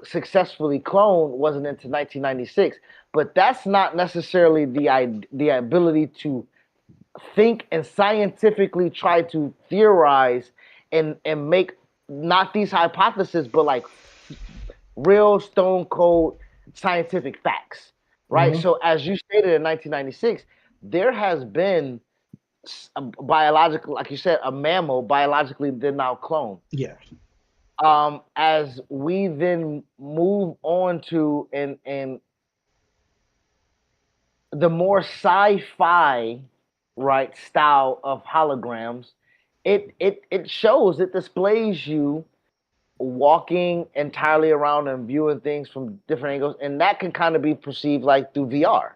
successfully clone wasn't until 1996, but that's not necessarily the ability to think and scientifically try to theorize and make not these hypotheses, but like real stone cold scientific facts, right? Hmm. So as you stated in 1996, there has been a biological, like you said, a mammal biologically did now clone. Yeah. As we then move on to and the more sci-fi right style of holograms, it shows, it displays you walking entirely around and viewing things from different angles, and that can kind of be perceived like through VR.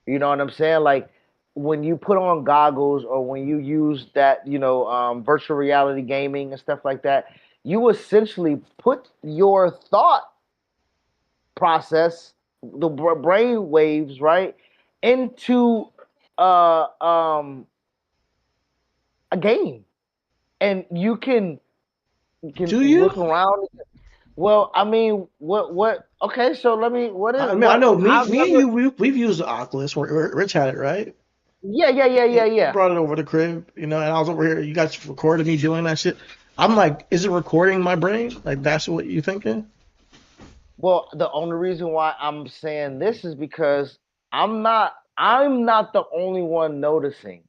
You know what I'm saying? Like when you put on goggles or when you use that, you know, virtual reality gaming and stuff like that, you essentially put your thought process, the brain waves, right, into uh, um, a game, and you can Do look you? around. Well, I mean, what? Okay, so let me. What is I mean, I what? know I've me and never. you, we've used the Oculus. Rich had it, right? Yeah, You yeah. brought it over the crib, and I was over here. You guys recorded me doing that shit. I'm like, is it recording my brain? Like, that's what you thinking? Well, the only reason why I'm saying this is because I'm not the only one noticing.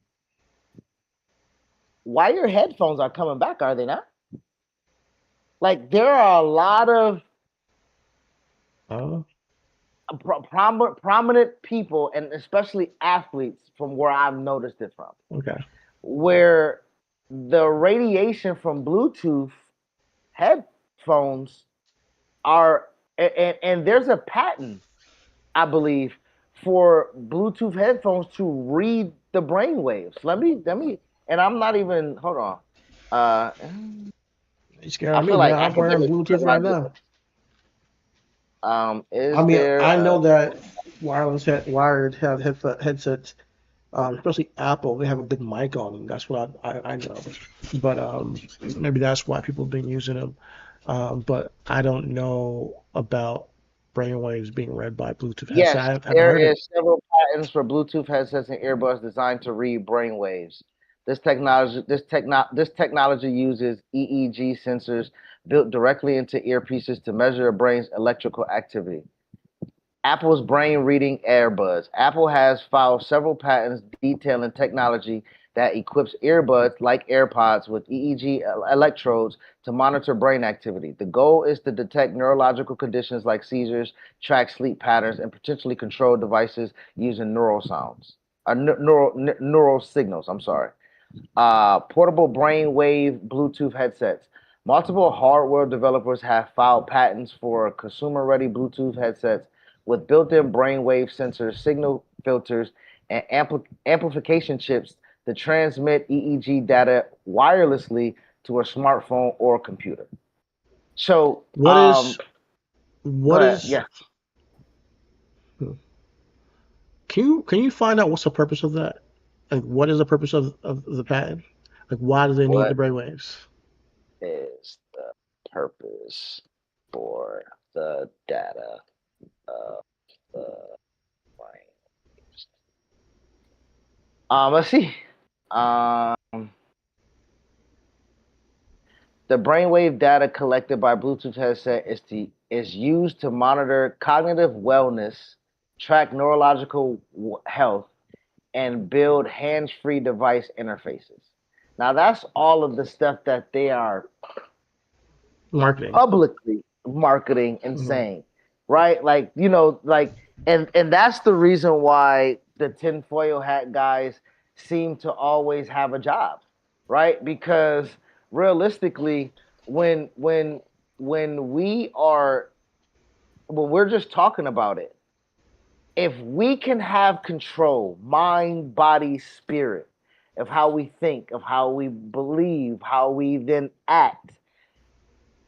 Why your headphones are coming back, are they not? Like there are a lot of Oh, prominent people, and especially athletes, from where I've noticed it from, okay. where the radiation from Bluetooth headphones are, and there's a patent, I believe, for Bluetooth headphones to read the brain waves. Let me, and I'm not even. Hold on. Uh, You scaring I me, feel man. like I I'm can give wearing it Bluetooth what I right do. now. I Is mean, there? I know that wired headsets, especially Apple, they have a big mic on them. That's what I know. But maybe that's why people have been using them. But I don't know about brainwaves being read by Bluetooth headset. Yes, I haven't there heard it. is several patents for Bluetooth headsets and earbuds designed to read brain waves. This technology uses EEG sensors built directly into earpieces to measure a brain's electrical activity. Apple's brain reading earbuds. Apple has filed several patents detailing technology that equips earbuds like AirPods with EEG electrodes to monitor brain activity. The goal is to detect neurological conditions like seizures, track sleep patterns, and potentially control devices using neural signals. I'm sorry. Portable brainwave Bluetooth headsets. Multiple hardware developers have filed patents for consumer-ready Bluetooth headsets with built-in brainwave sensors, signal filters, and amplification chips to transmit EEG data wirelessly to a smartphone or computer. So, What is yeah. Can you find out what's the purpose of that? Like, what is the purpose of the patent? Like, why do they need the brainwaves? Is the purpose for the data of the brainwaves? Let's see. The brainwave data collected by Bluetooth headset is used to monitor cognitive wellness, track neurological health, and build hands-free device interfaces. Now that's all of the stuff that they are publicly marketing and saying, right? Like, you know, like, and that's the reason why the tinfoil hat guys seem to always have a job, right? Because realistically, when we're just talking about it, if we can have control, mind, body, spirit, of how we think, of how we believe, how we then act,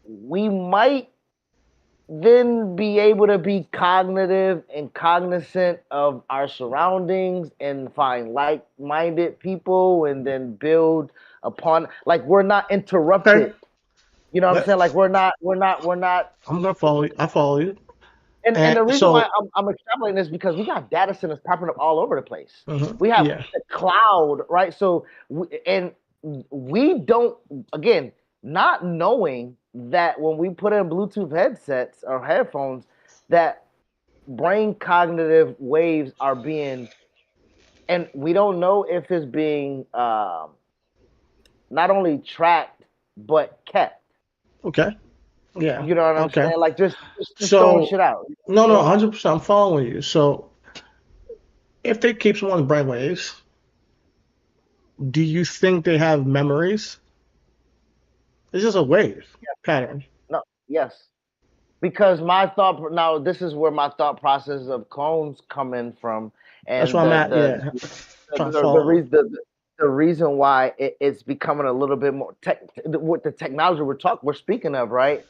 we might then be able to be cognitive and cognizant of our surroundings and find like-minded people and then build upon, like, we're not interrupted. Okay. You know what I'm saying? Like, we're not. I'm gonna follow you. I follow you. And the reason why I'm extrapolating this because we got data centers popping up all over the place. We have the cloud, right? So, we don't, again, not knowing that when we put in Bluetooth headsets or headphones, that brain cognitive waves are being, and we don't know if it's being not only tracked but kept. Okay. Yeah. You know what I'm saying? Like just throwing shit out. No, 100%. I'm following you. So if they keep someone's brainwaves, do you think they have memories? It's just a wave pattern. No, yes. Because now this is where my thought process of clones come in from. And that's why I'm at. The reason why it's becoming a little bit more with the technology we're speaking of, right?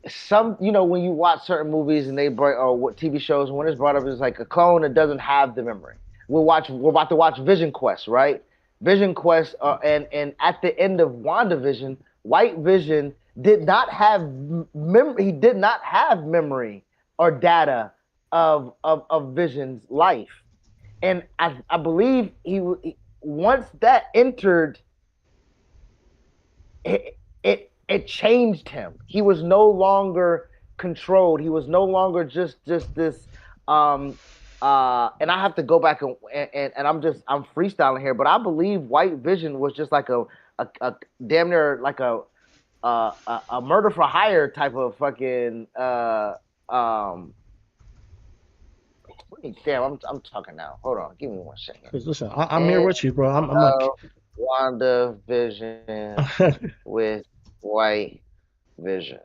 Some, when you watch certain movies and they bring, or what TV shows, when it's brought up, it's like a clone that doesn't have the memory. We're about to watch Vision Quest, right? Vision Quest, and at the end of WandaVision, White Vision did not have memory. He did not have memory or data of Vision's life, and I believe he once that entered, it changed him. He was no longer controlled. He was no longer just this. And I have to go back and I'm freestyling here, but I believe White Vision was just like a damn near like a murder for hire type of fucking damn, I'm talking now. Hold on, give me 1 second. Listen, I'm here with you, bro. I'm like WandaVision with White Vision.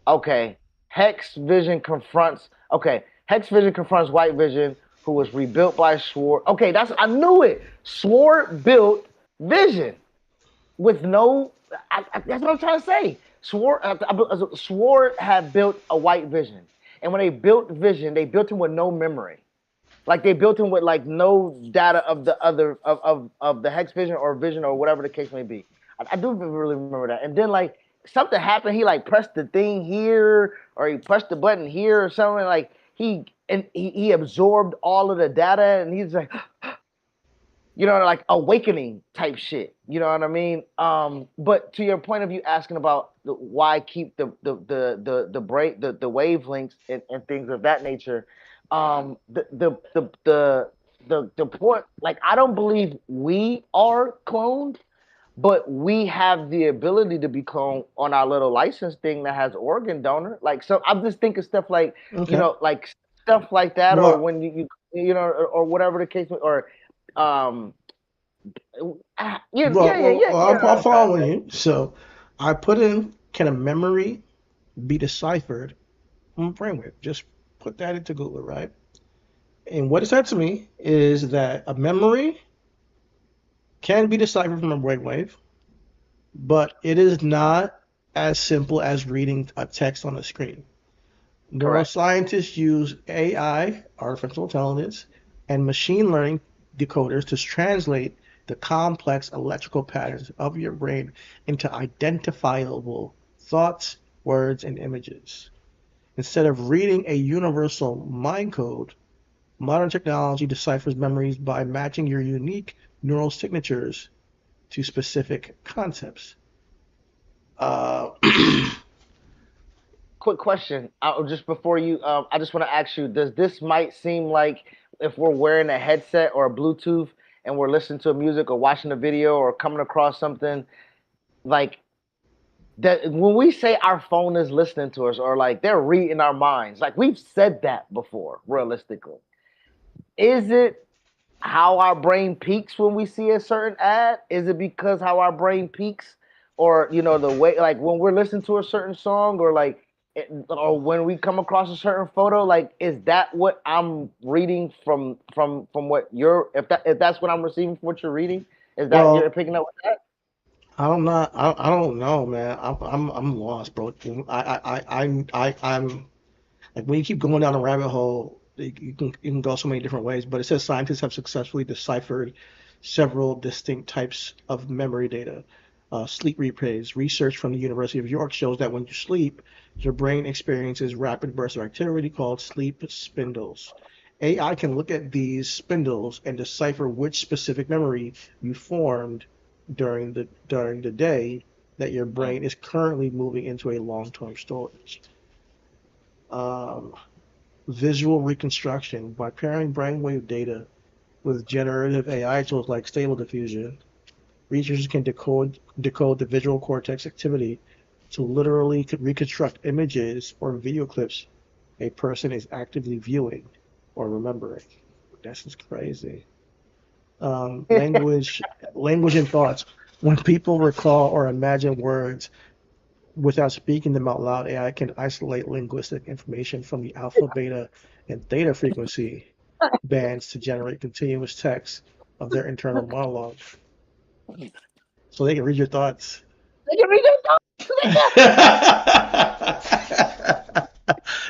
Okay, Hex Vision confronts White Vision, who was rebuilt by Sword. Okay, I knew it. Sword built Vision with no. That's what I'm trying to say. Sword had built a White Vision, and when they built Vision, they built him with no memory. Like they built him with like no data of the other of the Hex Vision or Vision or whatever the case may be. I do really remember that. And then like something happened. He like pressed the thing here or he pressed the button here or something. Like he and he absorbed all of the data, and he's like, like awakening type shit. You know what I mean? But to your point of you asking about why keep the break the wavelengths and things of that nature, the point, like, I don't believe we are cloned, but we have the ability to be cloned on our little license thing that has organ donor. Like, so I'm just thinking stuff like, Okay. like stuff like that, or Well, when or whatever the case, or um, I'm following you. So I put in, can a memory be deciphered from a brainwave? Just put that into Google, right? And what it said to me is that a memory can be deciphered from a brainwave, but it is not as simple as reading a text on a screen. Correct. Neuroscientists use AI, artificial intelligence, and machine learning decoders to translate the complex electrical patterns of your brain into identifiable thoughts, words, and images. Instead of reading a universal mind code, modern technology deciphers memories by matching your unique neural signatures to specific concepts. Uh, Quick question. Just before you, I just want to ask you: does this might seem like if we're wearing a headset or a Bluetooth and we're listening to music or watching a video or coming across something like that? When we say our phone is listening to us, or like they're reading our minds, like we've said that before, realistically, is it how our brain peaks when we see a certain ad? Is it because how our brain peaks, or the way, like when we're listening to a certain song, or like, or when we come across a certain photo? Like, is that what I'm reading from what you're, if that's what I'm receiving from what you're reading? Is that you're well, picking up with that? I'm not. I don't know, man. I'm lost, bro. I'm like, when you keep going down a rabbit hole, you can go so many different ways. But it says scientists have successfully deciphered several distinct types of memory data. Sleep replays. Research from the University of York shows that when you sleep, your brain experiences rapid bursts of activity called sleep spindles. AI can look at these spindles and decipher which specific memory you formed during the day that your brain is currently moving into a long-term storage. Um, Visual reconstruction. By pairing brainwave data with generative AI tools like Stable Diffusion, researchers can decode the visual cortex activity to literally reconstruct images or video clips a person is actively viewing or remembering. That's just crazy. Language and thoughts. When people recall or imagine words without speaking them out loud, AI can isolate linguistic information from the alpha, beta, and theta frequency bands to generate continuous text of their internal monologue. So they can read your thoughts. They can read your thoughts.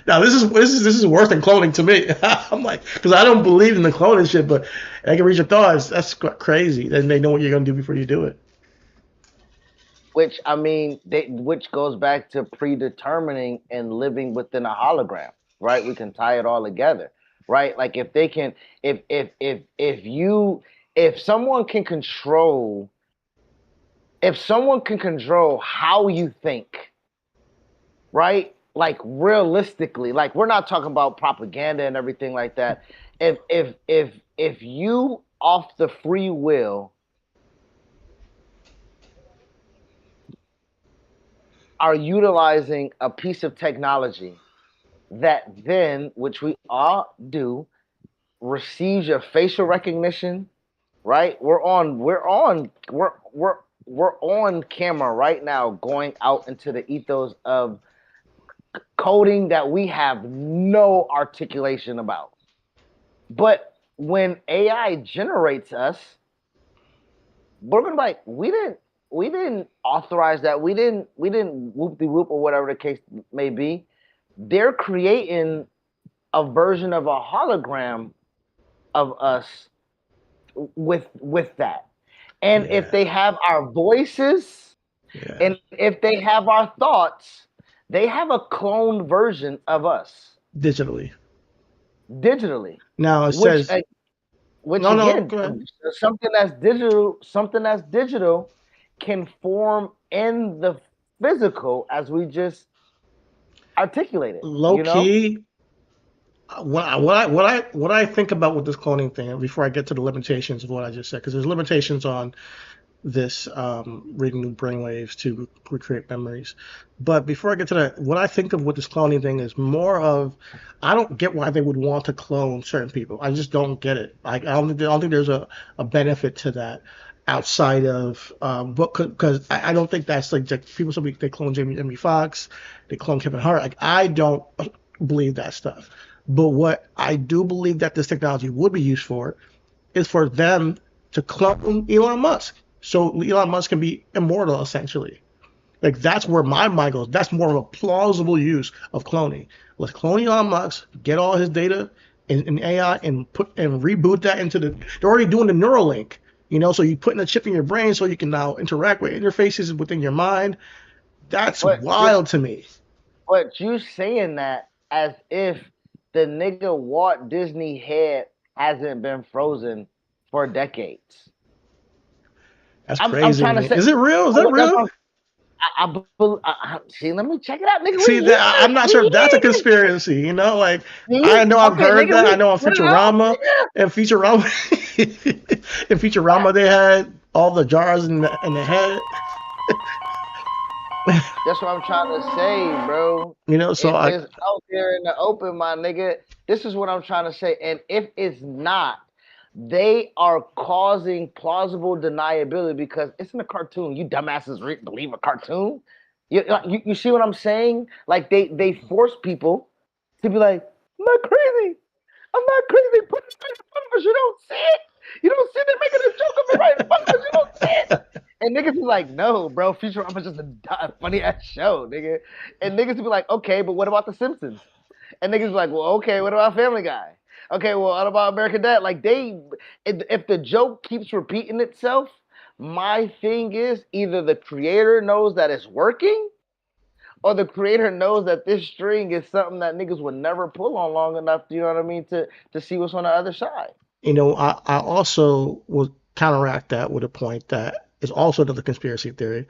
Now this is worse than cloning to me. I'm like, because I don't believe in the cloning shit, but they can read your thoughts. That's crazy. Then they know what you're gonna do before you do it. Which, I mean, which goes back to predetermining and living within a hologram, right? We can tie it all together, right? Like, if they can, if someone can control, how you think, right? Like, realistically, like, we're not talking about propaganda and everything like that. If you, off the free will, are utilizing a piece of technology that then, which we all do, receives your facial recognition, right? We're on camera right now, going out into the ethos of coding that we have no articulation about. But when AI generates us, we're gonna be like, we didn't authorize that. We didn't whoop de whoop, or whatever the case may be. They're creating a version of a hologram of us with that. And if Yeah, they have our voices, yeah. and if they have our thoughts, they have a cloned version of us. Digitally. digitally, Now it which says which no, again, go ahead. something that's digital can form in the physical as we just articulated, Low key, what I think about with this cloning thing before I get to the limitations of what I just said, because there's limitations on this reading new brainwaves to recreate memories. But before I get to that, what I think of with this cloning thing is more of I don't get why they would want to clone certain people. I just don't get it. I don't think there's a benefit to that outside of but because I don't think that's like people say they clone Jamie Foxx, they clone Kevin Hart. Like I don't believe that stuff. But what I do believe that this technology would be used for is for them to clone Elon Musk. So Elon Musk can be immortal essentially. Like that's where my mind goes. That's more of a plausible use of cloning. Let's clone Elon Musk, get all his data in AI and put and reboot that into the. They're already doing the Neuralink, so you put in a chip in your brain so you can now interact with interfaces within your mind. That's wild to me. But you saying that as if the nigga Walt Disney head hasn't been frozen for decades. That's crazy. I'm trying to say, is it real? Is that real? See, let me check it out, nigga. See, I'm not sure if that's a conspiracy. Like I know I've heard that. I know on Futurama, and Futurama, they had all the jars in the head. That's what I'm trying to say, bro. So it's out there in the open, my nigga. This is what I'm trying to say. And if it's not, they are causing plausible deniability because it's in a cartoon. You dumbasses believe a cartoon? You see what I'm saying? Like they force people to be like, I'm not crazy. I'm not crazy. Put it right in front of us. You don't see it. You don't see it. They're making a joke of it right in front of us. You don't see it. And niggas be like, no, bro, Futurama's just a funny ass show, nigga. And niggas be like, okay, but what about The Simpsons? And niggas be like, well, okay, what about Family Guy? Okay, well, what about American Dad? Like if the joke keeps repeating itself, my thing is either the creator knows that it's working, or the creator knows that this string is something that niggas would never pull on long enough, you know what I mean, to see what's on the other side. I also will counteract that with a point that is also another conspiracy theory.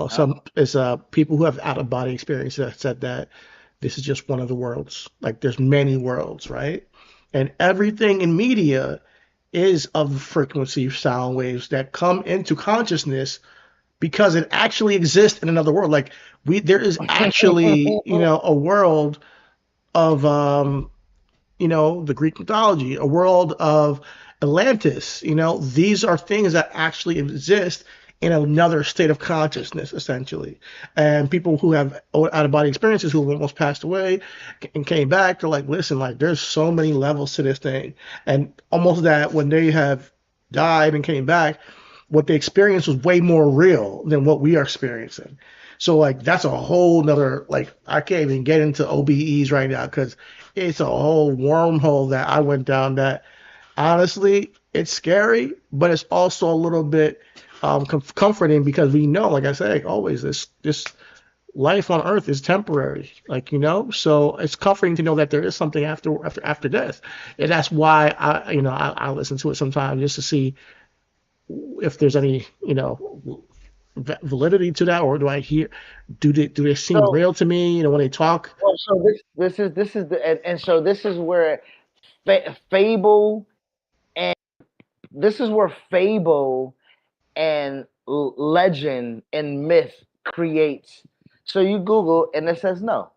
Some is people who have out of body experiences that said that this is just one of the worlds. Like there's many worlds, right? And everything in media is of frequency sound waves that come into consciousness because it actually exists in another world. Like there is actually, a world of the Greek mythology, a world of Atlantis. These are things that actually exist in another state of consciousness, essentially. And people who have out of body experiences who have almost passed away and came back, they're like, listen, like there's so many levels to this thing. And almost that when they have died and came back, what they experienced was way more real than what we are experiencing. So like that's a whole nother, like I can't even get into OBEs right now because it's a whole wormhole that I went down that honestly it's scary, but it's also a little bit comforting because we know, like I say, always this life on Earth is temporary, so it's comforting to know that there is something after death, and that's why I listen to it sometimes just to see if there's any validity to that, or do I hear do they seem real to me when they talk? Well, so this is and so this is where fable and this is where fable and legend and myth creates. So you Google and it says no.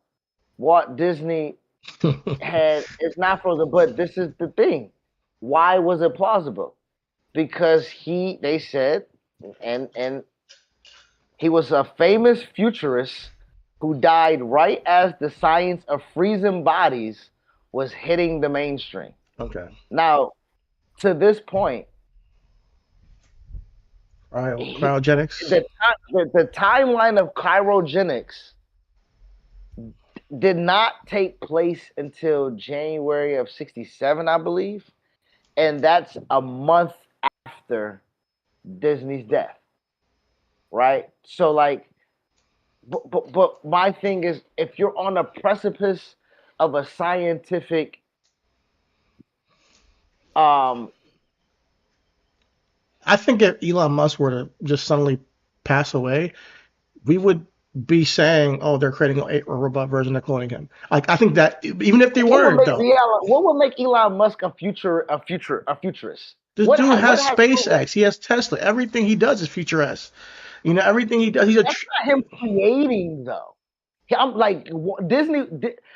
Walt Disney it's not frozen, but this is the thing. Why was it plausible? Because they said, and he was a famous futurist who died right as the science of freezing bodies was hitting the mainstream. Okay. Now, to this point, cryogenics. The timeline of cryogenics did not take place until January of '67, I believe, and that's a month after Disney's death. Right? So like, but my thing is, if you're on a precipice of a scientific Um, I think if Elon Musk were to just suddenly pass away, we would be saying, "Oh, they're creating a robot version of cloning him." Like, I think that even if they weren't, though, what would make Elon Musk a futurist? this dude has SpaceX, he has Tesla, everything he does is futurist. You know, everything he does, That's not him creating though. I'm like Disney.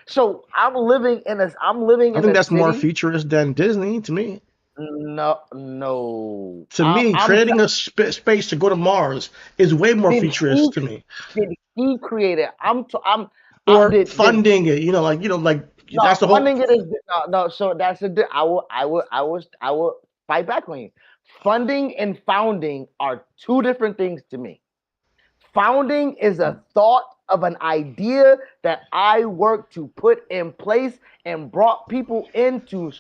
So I'm living in a. I think that's more futurist than Disney to me. No. To me, creating a space to go to Mars is way more futurist to me. Did he create it? Funding it. You know, like that's the whole. Funding it is no. So that's I will fight back on you. Funding and founding are two different things to me. Founding is a thought of an idea that I worked to put in place and brought people in to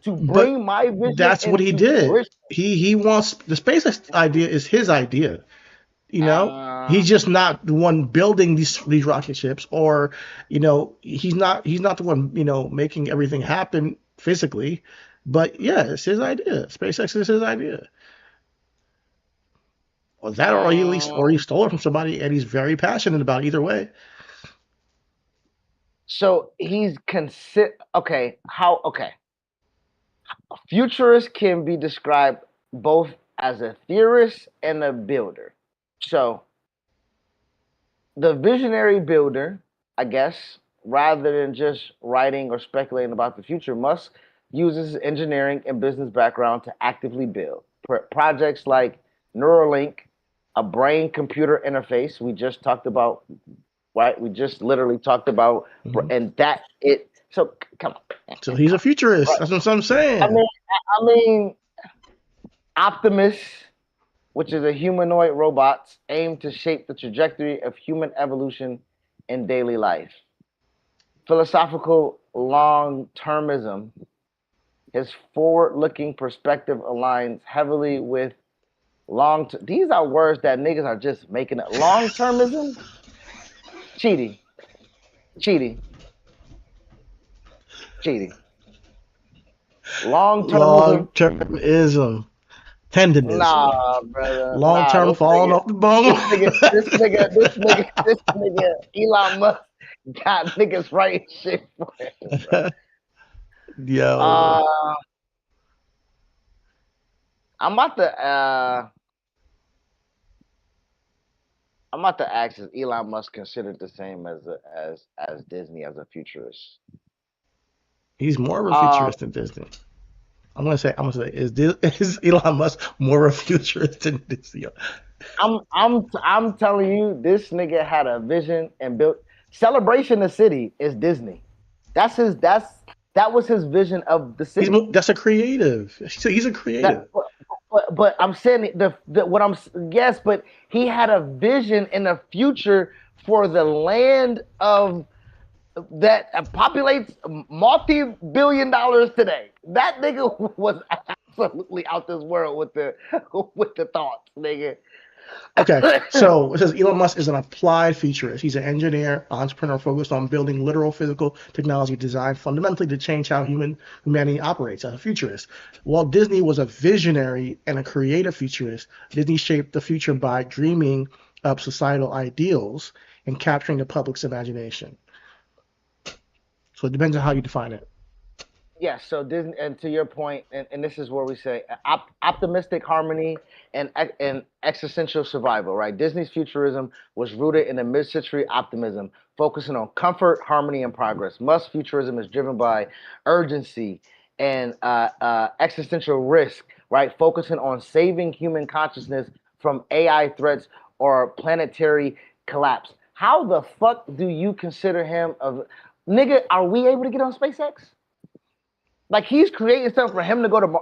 bring my vision. That's what he did. He wants the SpaceX idea is his idea. You know, he's just not the one building these rocket ships, or you know, he's not the one making everything happen physically. But yeah, it's his idea. SpaceX is his idea. Or that, or he stole it from somebody, and he's very passionate about it either way. So he's okay. A futurist can be described both as a theorist and a builder. So the visionary builder, I guess, rather than just writing or speculating about the future, Musk uses his engineering and business background to actively build projects like Neuralink, a brain-computer interface we just talked about, right? We just literally talked about, and that it. So come on. So he's a futurist. Right. That's what I'm saying. I mean, Optimus, which is a humanoid robot, aimed to shape the trajectory of human evolution in daily life. Philosophical long-termism. His forward-looking perspective aligns heavily with these are words that niggas are just making up. Long-termism? Chidi. Long-termism. Tenderness. Nah, brother. Long-term falling off the bone. This nigga, Elon Musk got niggas writing shit for him. Yo. I'm about to ask, is Elon Musk considered the same as Disney as a futurist? He's more of a futurist than Disney. I'm gonna say, is Elon Musk more of a futurist than Disney? I'm telling you, this nigga had a vision and built. Celebration the City is Disney. That was his vision of the city. That's a creative. He's a creative. But I'm saying but he had a vision in the future for the land of that populates multi-billion dollars today. That nigga was absolutely out this world with the thoughts, nigga. Okay, so it says Elon Musk is an applied futurist. He's an engineer, entrepreneur focused on building literal physical technology designed fundamentally to change how humanity operates as a futurist. Walt Disney was a visionary and a creative futurist. Disney shaped the future by dreaming up societal ideals and capturing the public's imagination. So it depends on how you define it. Yes, so Disney, and to your point, and this is where we say optimistic harmony and existential survival, right? Disney's futurism was rooted in a mid-century optimism, focusing on comfort, harmony, and progress. Musk's futurism is driven by urgency and existential risk, right? Focusing on saving human consciousness from AI threats or planetary collapse. How the fuck do you consider him nigga? Are we able to get on SpaceX? Like, he's creating stuff for him to go to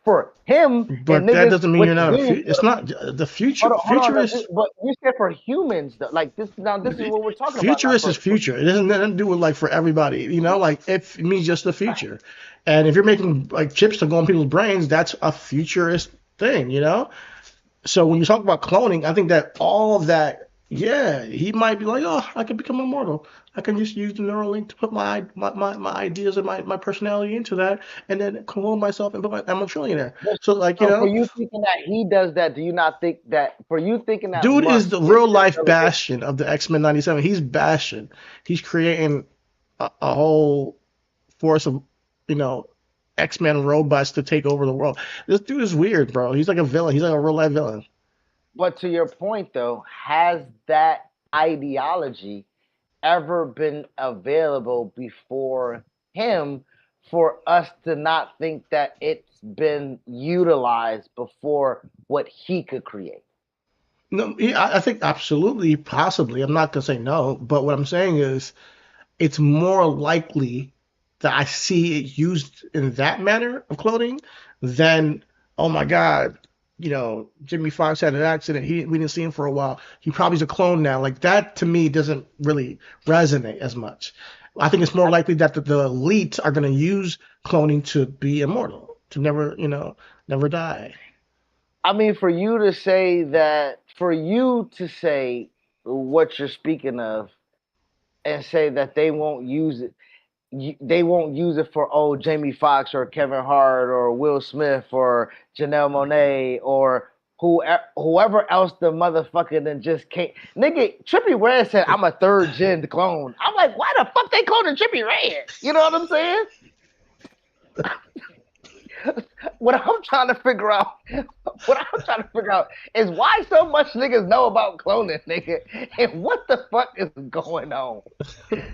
for him. But that doesn't mean you're not. It's not the future. Futurist. But you said for humans, though. Like this. Now this is what we're talking about. Futurist is future. It doesn't nothing to do with like for everybody. You know, like it means just the future. And if you're making like chips to go in people's brains, that's a futurist thing. You know. So when you talk about cloning, I think that all of that Yeah, he might be like, oh, I can become immortal. I can just use the Neuralink to put my ideas and my personality into that, and then clone myself and I'm a trillionaire. But So like, so for you thinking that he does that, do you not think that for you thinking that dude is Musk the is real life irrelevant? Bastion of the X-Men '97. He's Bastion. He's creating a whole force of, you know, X-Men robots to take over the world. This dude is weird, bro. He's like a villain. He's like a real life villain. But to your point though, has that ideology ever been available before him for us to not think that it's been utilized before what he could create? No, yeah, I think absolutely, possibly. I'm not gonna say no, but what I'm saying is it's more likely that I see it used in that manner of clothing than, oh my God, Jimmy Fox had an accident. We didn't see him for a while. He probably's a clone now. Like that to me doesn't really resonate as much. I think it's more likely that the elites are going to use cloning to be immortal, to never, never die. I mean, for you to say what you're speaking of and say that they won't use it, they won't use it for Jamie Foxx or Kevin Hart or Will Smith or Janelle Monáe or whoever else the motherfucker then just can't. Nigga, Trippie Red said I'm a third gen clone. I'm like, why the fuck they cloning Trippie Red? You know what I'm saying? what I'm trying to figure out, what I'm trying to figure out is why so much niggas know about cloning, nigga, and what the fuck is going on.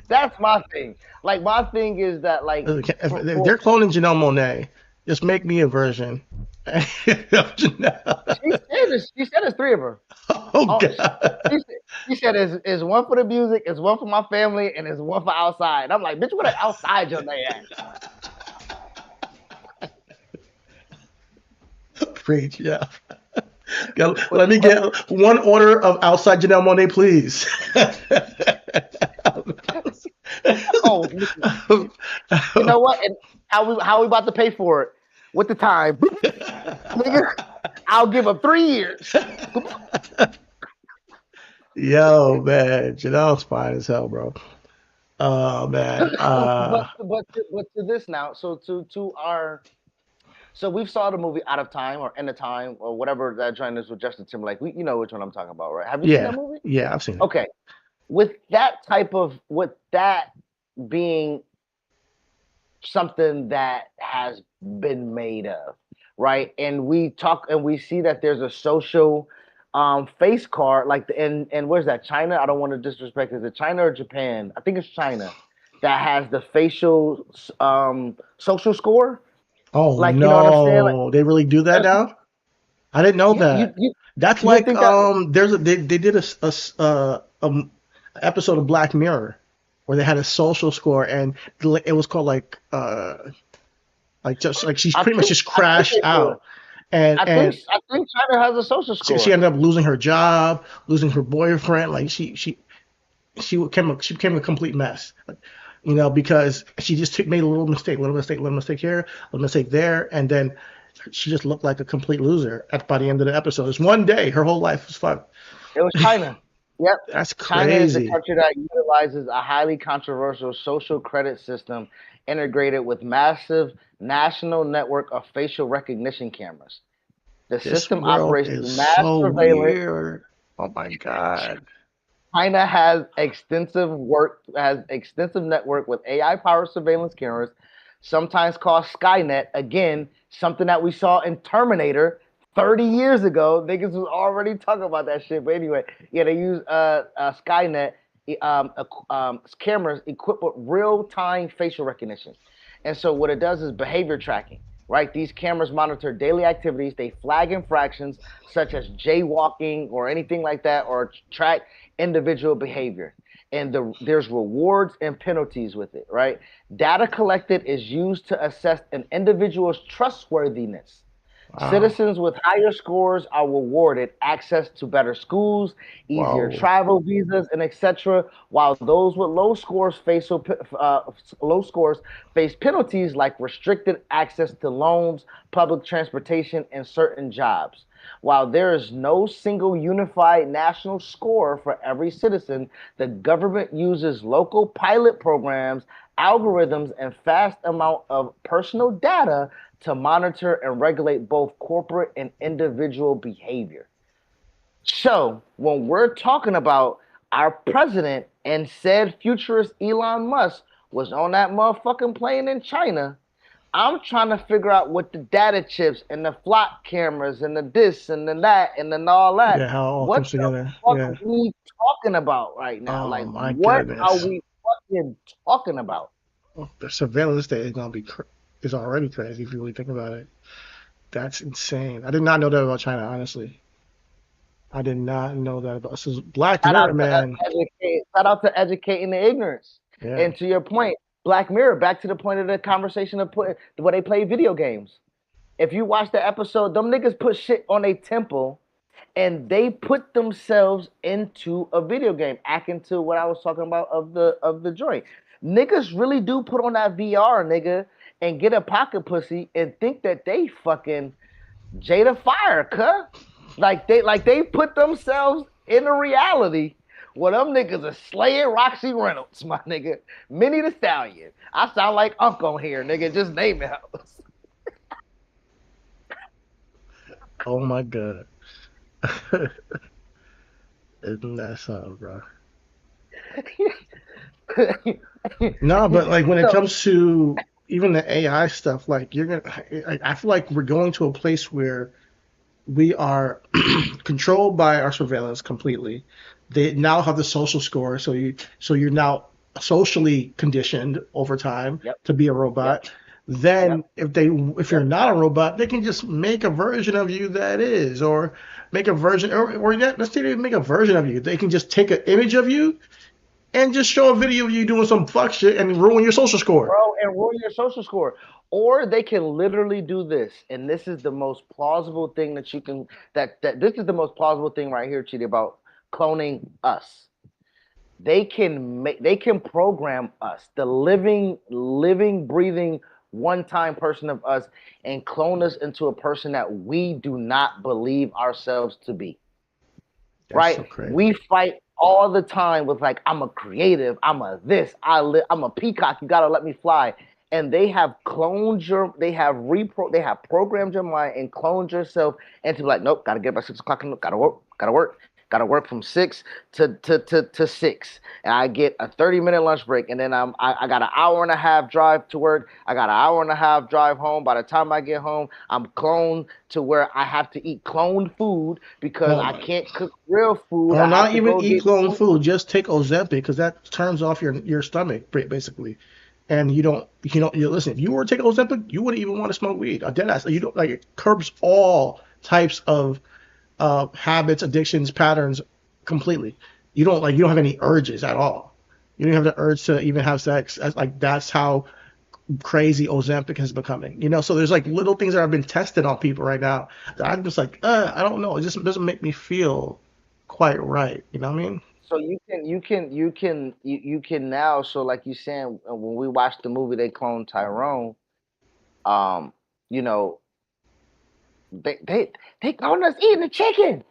That's my thing. Like my thing is that like If for they're cloning Janelle Monáe, just make me a version of Janelle. she said it's three of her. Oh Oh, God. she said it's one for the music, it's one for my family, and it's one for outside. I'm like, bitch, what outside your name at? Preach, yeah. Let But, me but get one order of outside Janelle Monáe, please. oh, you know what? And how we about to pay for it with the time, nigga? I'll give up 3 years. Yo, man, Janelle's fine as hell, bro. Oh man. But to this now, so to our so we've saw the movie Out of Time or End of Time or whatever that joint is with Justin Timberlake. You know which one I'm talking about, right? Have you seen that Yeah, movie? yeah, I've seen it. Okay, with that being something that has been made of, right? And we talk and we see that there's a social face card, like and where's that? China? I don't want to disrespect. Is it China or Japan? I think it's China that has the facial social score. Oh Like you know what I'm saying? Like no, they really do that now? I didn't know yeah, that. That's you like think that they did episode of Black Mirror where they had a social score and it was called like just like she's pretty much just I think crashed they do. out and I think China has a social she score. ended up losing her job, losing her boyfriend. Like she became a complete mess. Like, because she just made a little mistake here, little mistake there, and then she just looked like a complete loser by the end of the episode. It's one day, her whole life was fun. It was China. Yep. That's China is the crazy. country that utilizes a highly controversial social credit system integrated with massive national network of facial recognition cameras. The This system world operates is through mass so surveillance. weird. Oh my god. China has extensive network with AI powered surveillance cameras, sometimes called Skynet. Again, something that we saw in Terminator 30 years ago. Niggas was already talking about that shit. But anyway, yeah, they use Skynet cameras equipped with real time facial recognition. And so what it does is behavior tracking. Right, these cameras monitor daily activities. They flag infractions such as jaywalking or anything like that, or track individual behavior. And there's rewards and penalties with it. Right, data collected is used to assess an individual's trustworthiness. Wow. Citizens with higher scores are rewarded access to better schools, easier Whoa. travel visas, and etc. While those with low scores face penalties like restricted access to loans, public transportation, and certain jobs. While there is no single unified national score for every citizen, the government uses local pilot programs, algorithms, and vast amount of personal data to monitor and regulate both corporate and individual behavior. So, when we're talking about our president and said futurist Elon Musk was on that motherfucking plane in China, I'm trying to figure out what the data chips and the flock cameras and the this and the that and then all that. Yeah, how it all What comes the together. fuck Yeah. are we talking about right now? Oh Like, my what are goodness. we fucking talking about? The surveillance state is gonna be is already crazy if you really think about it. That's insane. I did not know that about China, honestly. I did not know that about. This is Black Mirror, man. Shout out to educating the ignorance. Yeah. And to your point, Black Mirror, back to the point of the conversation of where they play video games. If you watch the episode, them niggas put shit on a temple and they put themselves into a video game, acting to what I was talking about of the joint. Niggas really do put on that VR, nigga, and get a pocket pussy and think that they fucking Jada Fire, cuh. Like they put themselves in a reality where them niggas are slaying Roxy Reynolds, my nigga. Minnie the Stallion. I sound like Uncle here, nigga. Just name it. Oh my god. Isn't that something, bro? No, but like when it So, comes to even the AI stuff, like you're gonna, I feel like we're going to a place where we are controlled by our surveillance completely. They now have the social score, so you're now socially conditioned over time yep, to be a yep, robot. yep, Then if you're yep. not a robot, they can just make a version of you that is, or make a version, or let's say they make a version of you. They can just take an image of you and just show a video of you doing some fuck shit and ruin your social score. Bro, and ruin your social score. Or they can literally do this, and this is the most plausible thing that you can that this is the most plausible thing right here, Chidi, about cloning us. They can program us, the living, breathing one-time person of us, and clone us into a person that we do not believe ourselves to be. That's so Right? crazy. We fight all the time with like, I'm a creative, I'm a this, I'm a peacock, you gotta let me fly. And they have cloned your, they have programmed your mind and cloned yourself into like, nope, gotta get up at 6 o'clock, gotta work from 6 to 6. And I get a 30-minute lunch break, and then I got an hour and a half drive to work. I got an hour and a half drive home. By the time I get home, I'm cloned to where I have to eat cloned food because Oh I my. can't cook real food. Or I have not to even go eat get clone food. food. Just take Ozempic because that turns off your stomach basically. And you listen. If you were to take Ozempic, you wouldn't even want to smoke weed. A dead ass. You don't like it curbs all types of habits, addictions, patterns completely. You don't have any urges at all. You don't have the urge to even have sex. That's how crazy Ozempic is becoming. So there's like little things that have been tested on people right now that I'm just like, I don't know. It just doesn't make me feel quite right. You know what I mean? So you can now. So like you saying, when we watched the movie, they cloned Tyrone. Um, you know, they they they cloned us eating the chicken.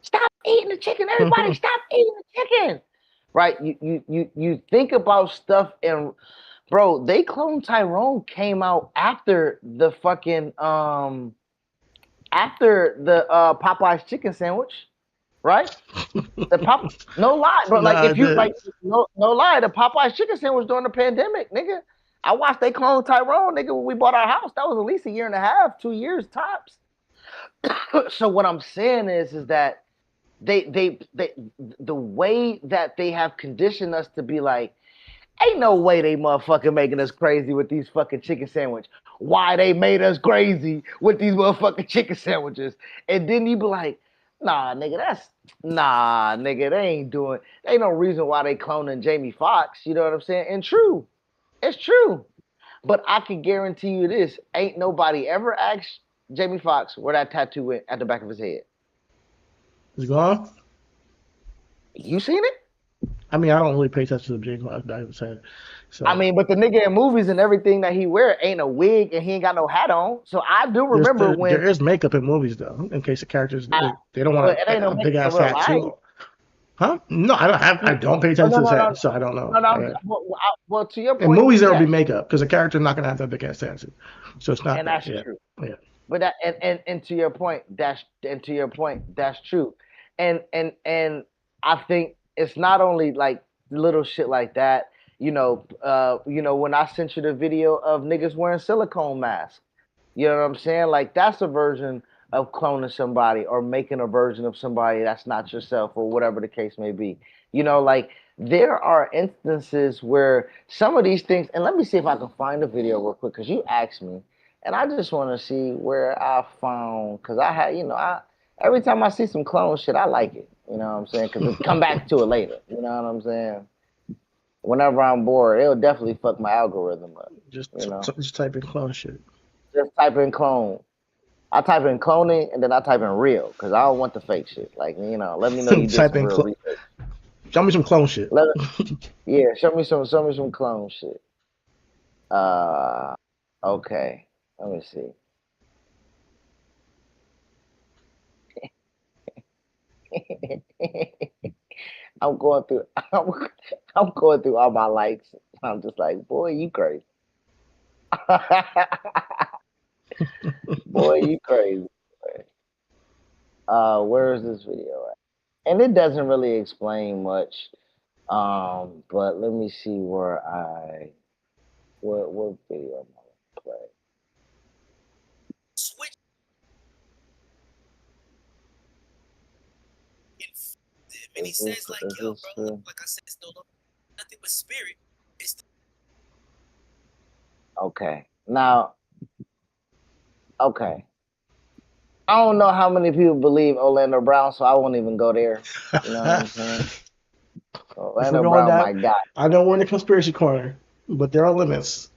Stop eating the chicken, everybody! Stop eating the chicken. Right? You think about stuff, and bro, they cloned Tyrone came out after the Popeye's chicken sandwich, right? The pop No lie, bro. Like Nah, if it you did. like no lie, the Popeye's chicken sandwich during the pandemic, nigga. I watched they clone Tyrone, nigga, when we bought our house. That was at least a year and a half, 2 years tops. So what I'm saying is that they the way that they have conditioned us to be like, ain't no way they motherfucking making us crazy with these fucking chicken sandwich. Why they made us crazy with these motherfucking chicken sandwiches? And then you be like, nah, nigga, they ain't doing. There ain't no reason why they cloning Jamie Foxx. You know what I'm saying? And true, it's true. But I can guarantee you this: ain't nobody ever asked Jamie Foxx, where that tattoo went at the back of his head? It's gone. You seen it? I mean, I don't really pay attention to James Davidson, so I mean, but the nigga in movies and everything that he wear ain't a wig and he ain't got no hat on. So I do remember there when is makeup in movies though, in case the characters they don't but want it ain't no a big makeup in ass real hat life. too. Huh? No, I don't pay Oh, attention no, to his no, hat, no, so I don't no, know. no. Well, to your In point, movies there will be yes, makeup because the character's not gonna have that big ass tattoo, so it's not and that. that's Yeah, true. yeah. But that and to your point, that's true. And I think it's not only like little shit like that. When I sent you the video of niggas wearing silicone masks, you know what I'm saying? Like that's a version of cloning somebody or making a version of somebody that's not yourself or whatever the case may be. Like there are instances where some of these things, and let me see if I can find the video real quick because you asked me, and I just want to see where I found because I had, I every time I see some clone shit, I like it. You know what I'm saying? Because come back to it later. You know what I'm saying? Whenever I'm bored, it'll definitely fuck my algorithm up. Just You know, just type in clone shit. just type in clone. I type in cloning and then I type in real because I don't want the fake shit. Like, let me know you did Type some in real research. show me some clone shit. Let Yeah, show me some clone shit. Uh, okay. Let me see. I'm going through. I'm going through all my likes. I'm just like, boy, you crazy. Boy, you crazy. Where is this video at? And it doesn't really explain much. But let me see what video I'm gonna play. Switch. And he says like, yo, bro, like I said, it's no longer nothing but spirit. Okay. Now, okay. I don't know how many people believe Orlando Brown, so I won't even go there. You know what I'm saying? If we're Orlando going Brown, down, my guy. I know we're in the conspiracy corner, but there are limits.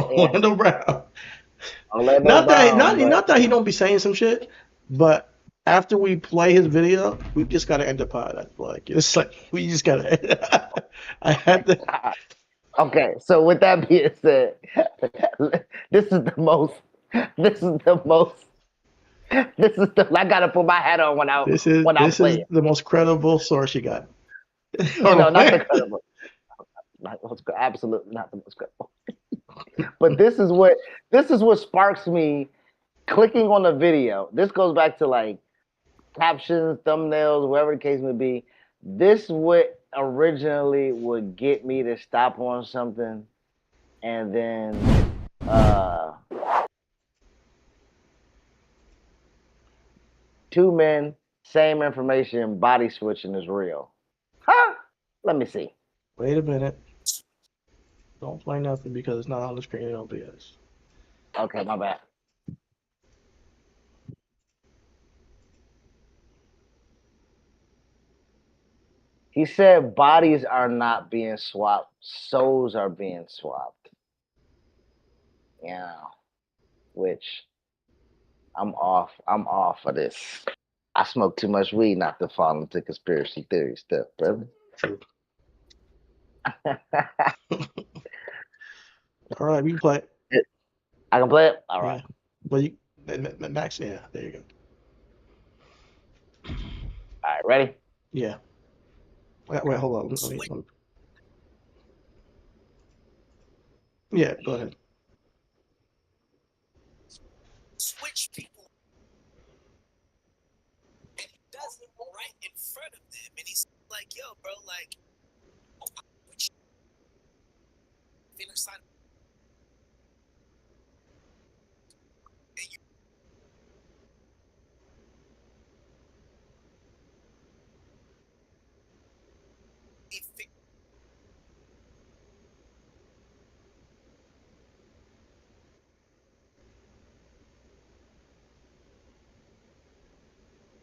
Yeah, Orlando Brown. Orlando Not that Brown, but not that he don't be saying some shit, but after we play his video, we just gotta end the pod. I feel like it's like we just gotta. I had to. okay. So with that being said, this is the most. This is the most. This is the. I gotta put my hat on when I This play is it. the most credible source you got. No, not the credible. Not the most, absolutely not the most credible. But this is what sparks me clicking on the video. This goes back to like captions, thumbnails, whatever the case may be. This what originally would get me to stop on something, and then two men, same information, body switching is real. Huh? Let me see. Wait a minute. Don't play nothing because it's not on the screen in OBS. Okay, my bad. He said bodies are not being swapped, souls are being swapped. Yeah, which I'm off. I'm off of this. I smoke too much weed not to fall into conspiracy theory stuff, brother. True. All right, we can play it. I can play it. All Yeah. right. Well, you Max. Yeah, there you go. All right. Ready? Yeah. Wait, hold on. Let me. Yeah, go ahead. Switch people, and he does it right in front of them, and he's like, "Yo, bro, like, which side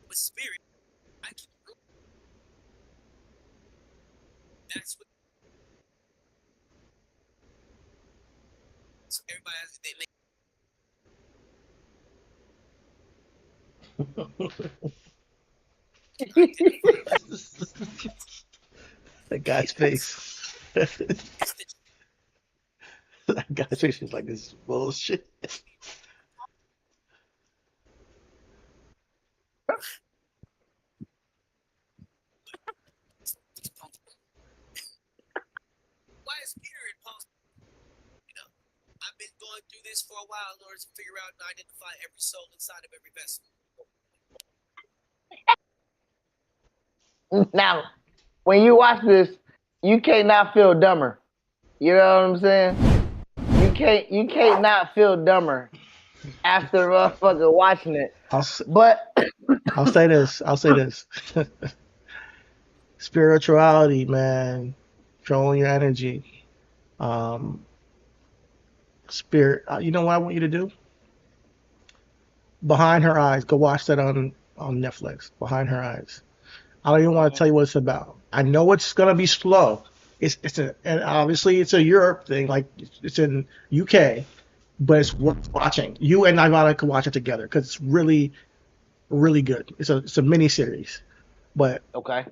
with spirit? I can. That's what. So everybody has they make That guy's face. That guy's face is like this bullshit. I've been going through this for a while in order to figure out and identify every soul inside of every vessel. Now, when you watch this, you can't not feel dumber. You know what I'm saying? You can't not feel dumber after motherfucker watching it. But I'll say this. I'll say this. Spirituality, man. Controlling your energy. Spirit. You know what I want you to do? Behind Her Eyes. Go watch that on Netflix. Behind Her Eyes. I don't even want to tell you what it's about. I know it's gonna be slow. And obviously it's a Europe thing, like it's in UK, but it's worth watching. You and Ivana can watch it together because it's really, really good. It's a mini series, but okay.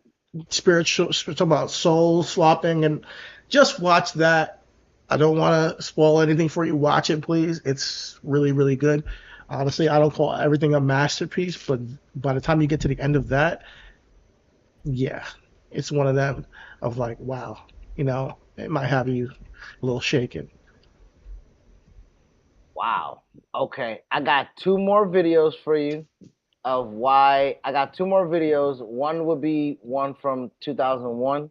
spiritual, talking about soul swapping, and just watch that. I don't want to spoil anything for you. Watch it, please. It's really, really good. Honestly, I don't call everything a masterpiece, but by the time you get to the end of that, yeah, it's one of them of like, wow, it might have you a little shaken. Wow. Okay. I got two more videos for you of why I got two more videos. One would be one from 2001.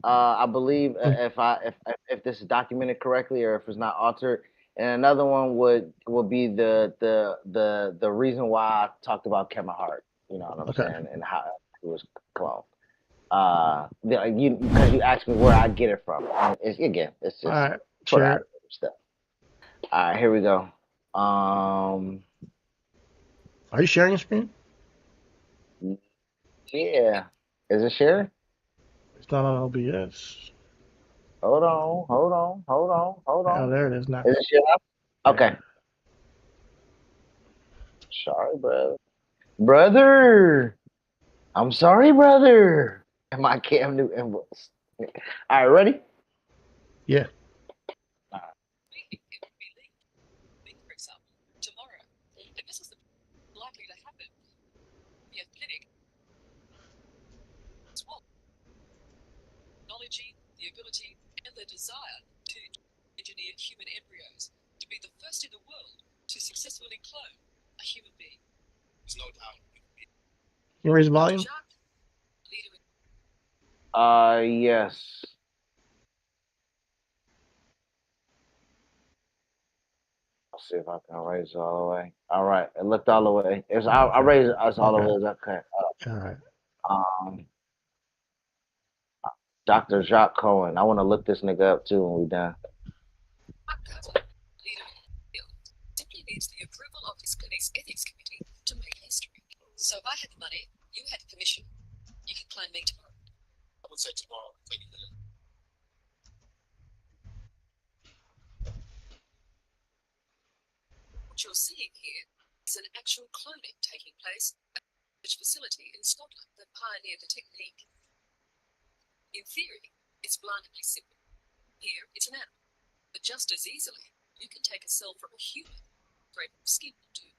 I believe if this is documented correctly or if it's not altered. And another one would be the reason why I talked about Kevin Hart. You know what I'm Okay. saying, and how it was cloned. Because you asked me where I get it from. And it's just All right, Twitter share it. algorithm stuff. All right, here we go. Are you sharing your screen? Yeah. Is it sharing? It's not on OBS. Hold on, hold on, hold on, hold Oh, on. there it is now. Is it sharing? Yeah. Okay. Sorry, brother. Brother. I'm sorry, brother. And my Cam Newton voice. All right, ready? Yeah. For example, tomorrow, if this is likely to happen, the clinic as well. Technology, the ability, and the desire to engineer human embryos to be the first in the world to successfully clone a human being. There's no doubt. Can you raise the volume? Yes. I'll see if I can raise it all the way. All right, it looked all the way. I raised us all the way. Okay. All right. Um, Dr. Jacques Cohen. I want to look this nigga up too when we done. Simply needs the approval of his clinic's ethics committee to make history. So if I had the money, you had permission, you could clone me tomorrow. I would say tomorrow. What you're seeing here is an actual cloning taking place at a facility in Scotland that pioneered the technique. In theory, it's blindingly simple. Here, it's an animal. But just as easily, you can take a cell from a human, thread of skin will do.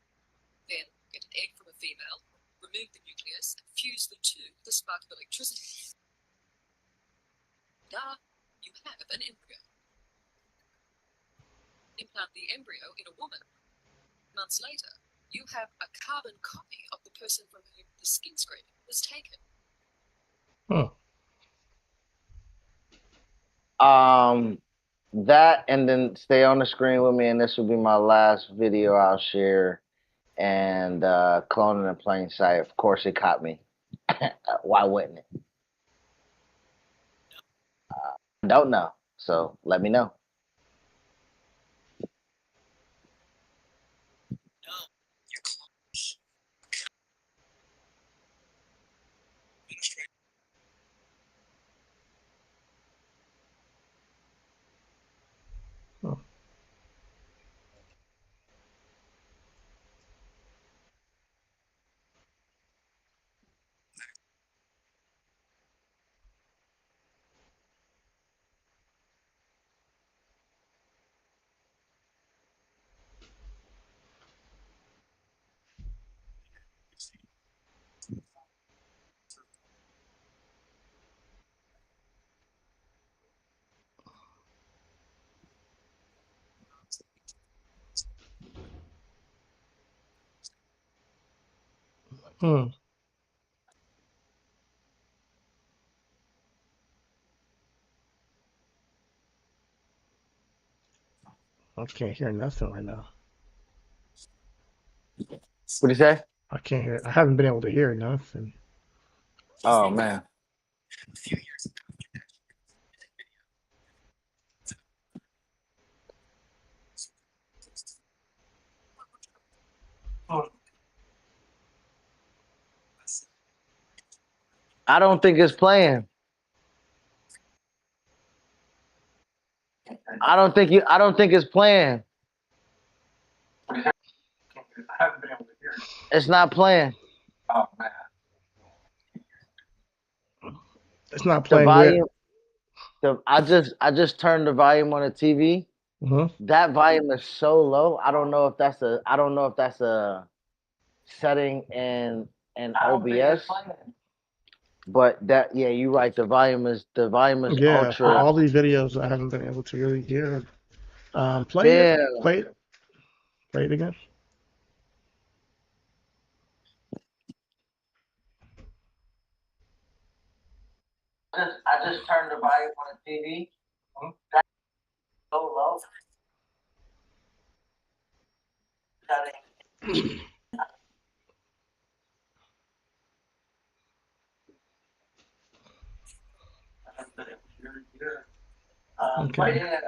Then, get an egg from a female, remove the nucleus, and fuse the two with a spark of electricity. You have an embryo. Implant the embryo in a woman. Months later, you have a carbon copy of the person from whom the skin scraping was taken. That and then stay on the screen with me, and this will be my last video I'll share. And cloning in plain sight. Of course, it caught me. Why wouldn't it? I don't know. So let me know. Hmm. I can't hear nothing right now. What do you say? I can't hear. I haven't been able to hear nothing. Oh man. I don't think it's playing. I don't think it's playing. I haven't been able to hear. It's not playing. Oh man. It's not The playing volume. I just turned the volume on the TV. Mm-hmm. That volume is so low. I don't know if that's a setting in OBS. But that, yeah, you're right. The volume is Yeah, ultra. all these videos I haven't been able to really hear. Play Yeah. it. Play it again. I just turned the volume on the TV. That's so low. Okay.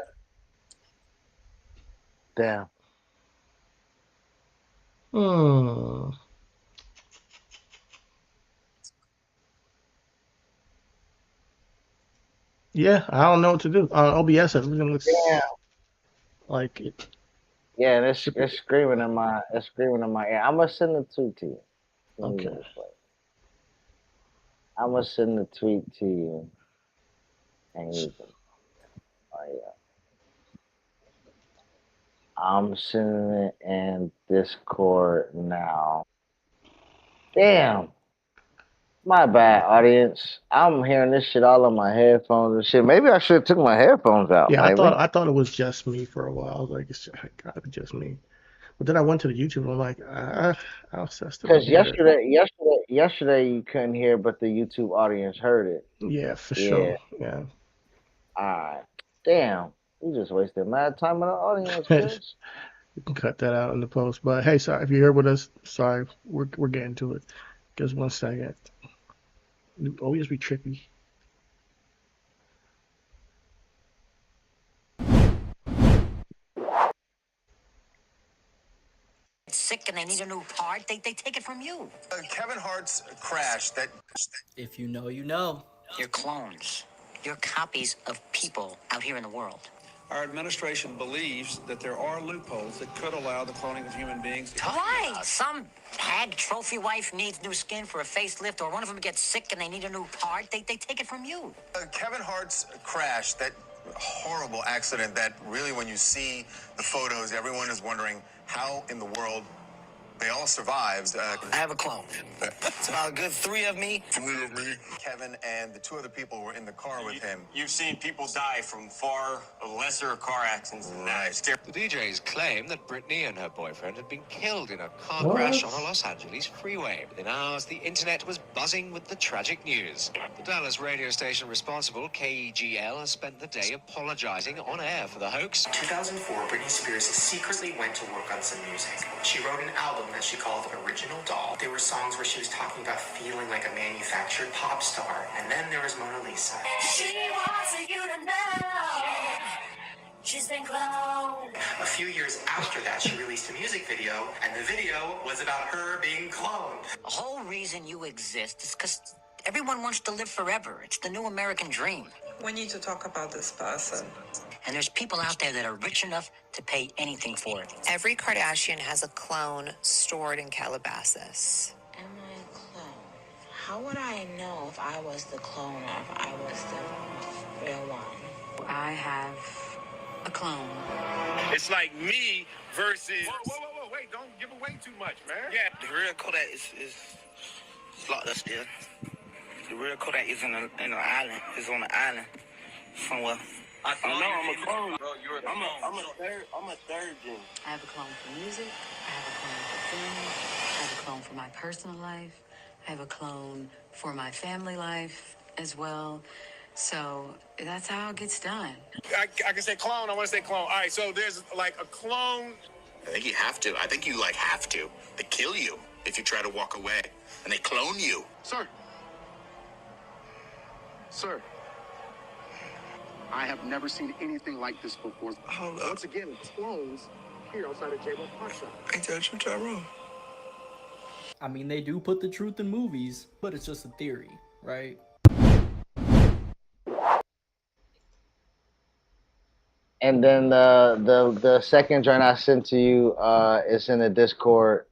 Damn. Hmm. Yeah, I don't know what to do. On OBS, everything looks like it. Yeah, it's screaming in my ear. I'm gonna send a tweet to you. Okay. I'm gonna send a tweet to you, and you can. Oh yeah. I'm sending it in Discord now. Damn. My bad, audience. I'm hearing this shit all on my headphones and shit. Maybe I should have took my headphones out. Yeah, maybe. I thought it was just me for a while. I was like, it's gotta be just me. But then I went to the YouTube and I'm like, I'll assess the Because yesterday you couldn't hear, but the YouTube audience heard it. Yeah, for sure. Yeah. Alright. Damn. You just wasted mad time on the audience, bitch. You can cut that out in the post. But hey, sorry if you're here with us. Sorry, we're getting to it. Just 1 second. Always be trippy. Sick and they need a new part, they take it from you. Kevin Hart's crash that... If you know, you know. You're clones. You're copies of people out here in the world. Our administration believes that there are loopholes that could allow the cloning of human beings. Right. Some hag trophy wife needs new skin for a facelift, or one of them gets sick and they need a new part, they take it from you. Kevin Hart's crash, that horrible accident that really, when you see the photos, everyone is wondering how in the world they all survived. I have a clone. It's about a good 3 of me. Kevin and the 2 other people were in the car with him. You've seen people die from far lesser car accidents than that. The DJs claim that Britney and her boyfriend had been killed in a car crash on a Los Angeles freeway. Within hours, the internet was buzzing with the tragic news. The Dallas radio station responsible, KEGL, has spent the day apologizing on air for the hoax. 2004, Britney Spears secretly went to work on some music. She wrote an album that she called Original Doll. There were songs where she was talking about feeling like a manufactured pop star. And then there was Mona Lisa. She wants you to know she's been cloned. A few years after that, she released a music video, and the video was about her being cloned. The whole reason you exist is because everyone wants to live forever. It's the new American dream. We need to talk about this person. And there's people out there that are rich enough to pay anything for it. Every Kardashian has a clone stored in Calabasas. Am I a clone? How would I know if I was the clone or if I was the real one? I have a clone. It's like me versus... Whoa, wait, don't give away too much, man. Yeah, the real Kodak is locked up still. The real Kodak is in an island. It's on an island somewhere. I know I'm a clone. Bro, you're a clone. I'm a third gen. I have a clone for music. I have a clone for film. I have a clone for my personal life. I have a clone for my family life as well. So that's how it gets done. I can say clone. I want to say clone. All right, so there's like a clone. I think you have to. I think you like have to. They kill you if you try to walk away, and they clone you. Sir. Sir. I have never seen anything like this before. Once again, it's clones here outside of J-Lo Park. Ain't that you, Tyrone? I mean, they do put the truth in movies, but it's just a theory, right? And then the second joint I sent to you is in the Discord.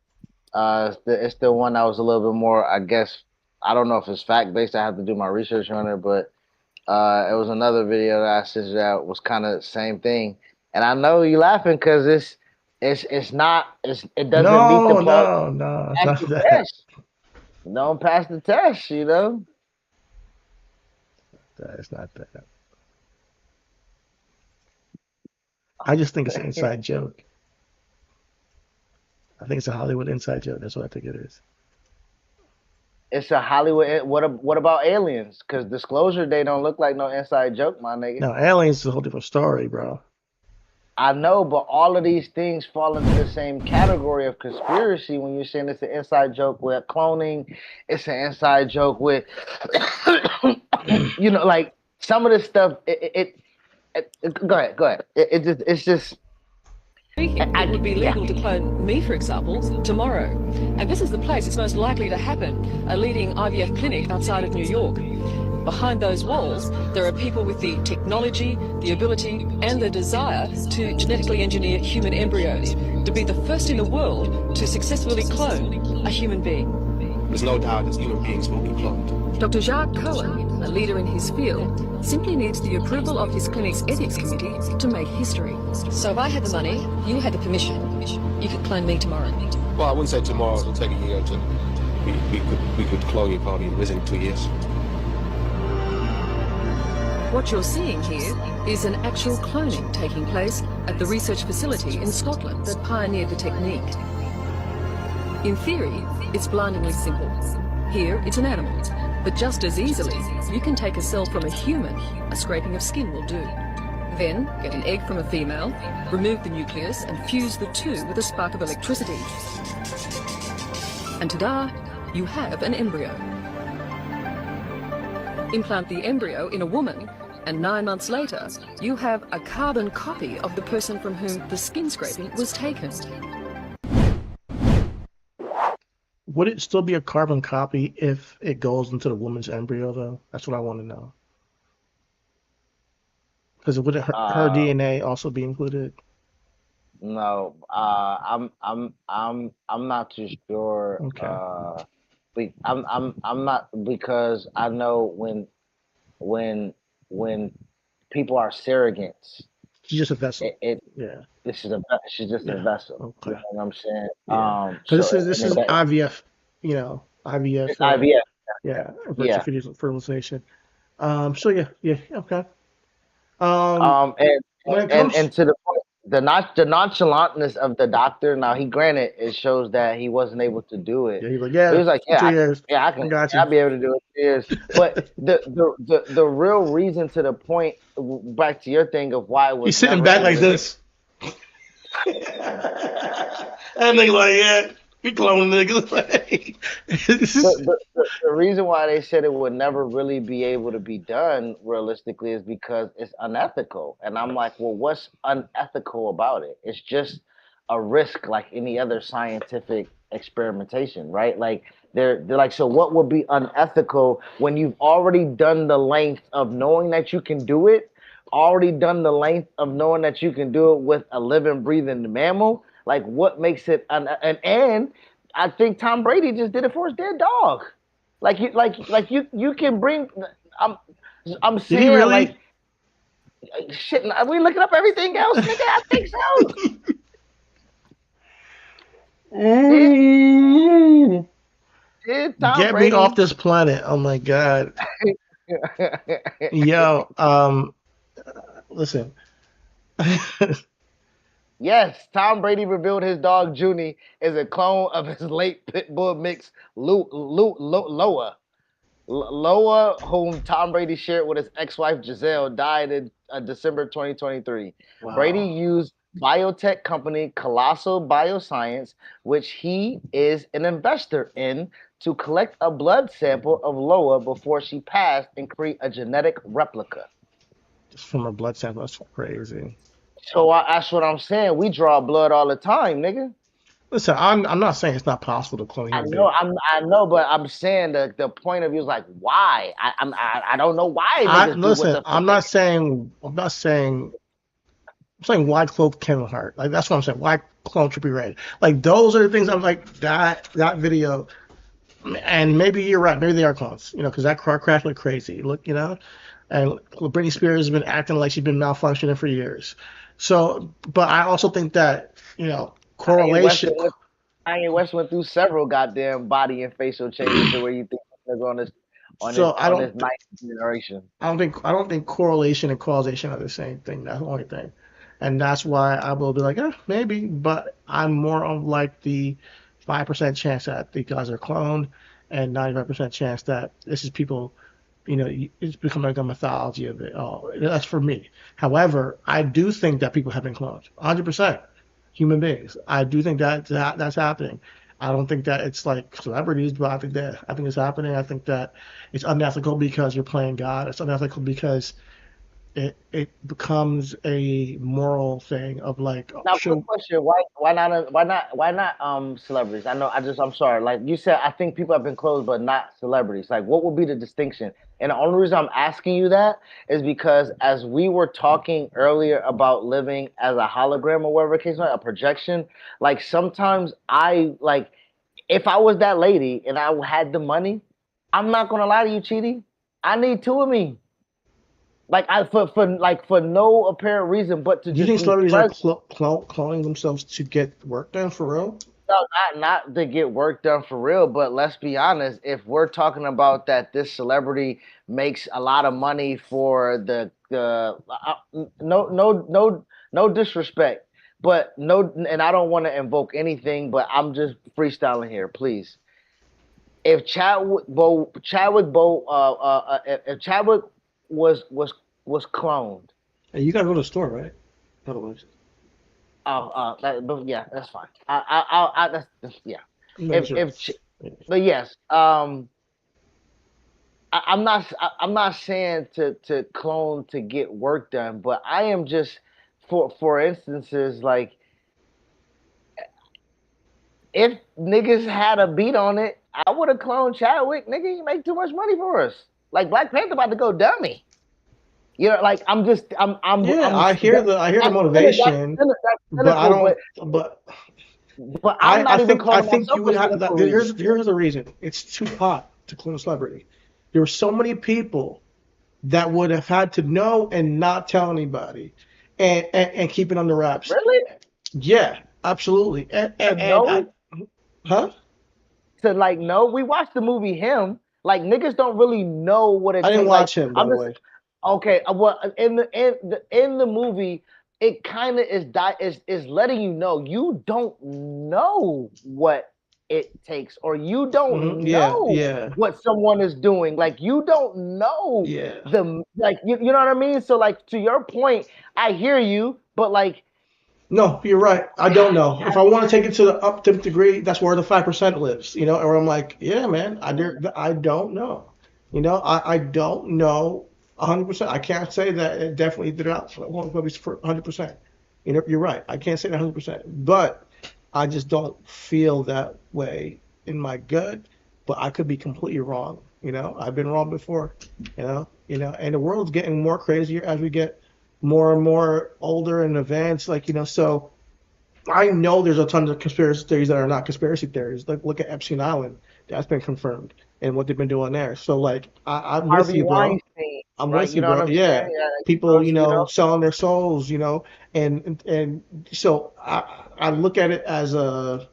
It's the one that was a little bit more, I guess, I don't know if it's fact based. I have to do my research on it, but it was another video that I sent you that was kind of the same thing. And I know you laughing because it doesn't meet the no, pass the test. Don't pass the test, you know. It's not that. I just think it's an inside joke. I think it's a Hollywood inside joke. That's what I think it is. It's a Hollywood. What about aliens? Because Disclosure Day don't look like no inside joke, my nigga. No, aliens is a whole different story, bro. I know, but all of these things fall into the same category of conspiracy when you're saying it's an inside joke with cloning. It's an inside joke with, you know, like some of this stuff. Go ahead. It's just. It would be legal to clone me, for example, tomorrow. And this is the place it's most likely to happen, a leading IVF clinic outside of New York. Behind those walls, there are people with the technology, the ability, and the desire to genetically engineer human embryos, to be the first in the world to successfully clone a human being. There's no doubt that human beings will be cloned. Dr. Jacques Cohen, a leader in his field, simply needs the approval of his clinic's ethics committee to make history. So if I had the money, you had the permission, you could clone me tomorrow. Well, I wouldn't say tomorrow. It'll take a year or two. We could clone you probably within 2 years. What you're seeing here is an actual cloning taking place at the research facility in Scotland that pioneered the technique. In theory, it's blindingly simple. Here, it's an animal, but just as easily, you can take a cell from a human, a scraping of skin will do. Then, get an egg from a female, remove the nucleus and fuse the two with a spark of electricity. And ta-da, you have an embryo. Implant the embryo in a woman, and 9 months later, you have a carbon copy of the person from whom the skin scraping was taken. Would it still be a carbon copy if it goes into the woman's embryo, though? That's what I want to know. Because wouldn't her DNA also be included? No, I'm not too sure. Okay. I'm not, because I know when people are surrogates, She's just a vessel. Yeah. She's just a vessel. Okay. You know what I'm saying? Yeah. This is IVF, IVF. It's IVF. Yeah. Virtual fertilization. So yeah, okay. And to the point, the nonchalantness of the doctor. Now, he granted it shows that he wasn't able to do it. Yeah, he was like, 2 years. I can. I'll be able to do it 2 years. But the real reason, to the point, back to your thing of why it was. He's sitting back like this. And they like, yeah, we cloning niggas. The reason why they said it would never really be able to be done realistically is because it's unethical. And I'm like, well, what's unethical about it? It's just a risk like any other scientific experimentation, right? Like they're like, so what would be unethical when you've already done the length of knowing that you can do it, already done the length of knowing that you can do it with a living, breathing mammal? Like, what makes it and I think Tom Brady just did it for his dead dog. Like you can bring. I'm saying, really? Like shit. Are we looking up everything else, nigga? I think so. Did Tom Get Brady... me off this planet! Oh my god. Yo, listen. Yes, Tom Brady revealed his dog Junie is a clone of his late pit bull mix Loa. Loa, whom Tom Brady shared with his ex-wife Giselle, died in December 2023. Brady Wow. used biotech company Colossal Bioscience, which he is an investor in, to collect a blood sample of Loa before she passed and create a genetic replica. Just from a blood sample, that's crazy. So that's what I'm saying. We draw blood all the time, nigga. Listen, I'm not saying it's not possible to clone I human know, beings. I know, but I'm saying the point of view is like, why? I don't know why niggas do what the fuck I'm they not saying I'm saying why clone Kevin Hart. Like that's what I'm saying. Why clone Trippie Red? Like those are the things I'm like that video. And maybe you're right. Maybe they are clones. Because that car crash went crazy. Look, and Britney Spears has been acting like she's been malfunctioning for years. So, but I also think that correlation. Kanye West went through several goddamn body and facial changes to where you think they're on this So on this ninth generation. I don't think correlation and causation are the same thing. That's the only thing, and that's why I will be like, maybe. But I'm more of like the 5% chance that the guys are cloned, and 95% chance that this is people. It's become like a mythology of it. Oh, that's for me. However, I do think that people have been cloned, 100%. Human beings. I do think that's happening. I don't think that it's like celebrities, but I think it's happening. I think that it's unethical because you're playing God. It's unethical because it becomes a moral thing of like Now, quick question: why not celebrities? I'm sorry. Like you said, I think people have been closed, but not celebrities. Like, what would be the distinction? And the only reason I'm asking you that is because as we were talking earlier about living as a hologram or whatever case, a projection. Like sometimes if I was that lady and I had the money, I'm not gonna lie to you, Chidi. I need two of me. Like for no apparent reason, but to Do you just think be celebrities are present. cloning themselves to get work done for real? No, not to get work done for real, but let's be honest. If we're talking about that, this celebrity makes a lot of money for no disrespect, but no, and I don't want to invoke anything, but I'm just freestyling here, please. If if Chadwick was cloned. Hey, you gotta go to the store, right? Otherwise, But yeah, that's fine. Yeah. no, sure. But yes, I'm not saying to clone to get work done, but I am just for instances like if niggas had a beat on it, I would have cloned Chadwick. Nigga, you make too much money for us. Like Black Panther about to go dummy. Like I'm I hear the motivation, but I don't. But I'm not even I calling think myself you would a have. celebrity. Here's the reason. It's too hot to clone a celebrity. There were so many people that would have had to know and not tell anybody, and keep it under wraps. Really? Yeah, absolutely. Huh? To like no, we watched the movie Him. Like niggas don't really know what it. I didn't takes. watch Like, him, by the way. Okay, well, in the movie, it kind of is letting you know you don't know what it takes, or you don't know what someone is doing. Like you don't know the you know what I mean. So like to your point, I hear you, but like. No, you're right. I don't know. If I want to take it to the up to degree, that's where the 5% lives. Or I'm like, yeah, man, I don't know. I don't know 100%. I can't say that it definitely did out for 100%. You're right. I can't say that 100%, but I just don't feel that way in my gut. But I could be completely wrong. I've been wrong before. And the world's getting more crazier as we get more and more older and advanced. So I know there's a ton of conspiracy theories that are not conspiracy theories. Like look at Epstein Island. That's been confirmed and what they've been doing there. So I'm with you, bro. I'm with you, bro. Yeah. People, selling their souls, and so I look at it as a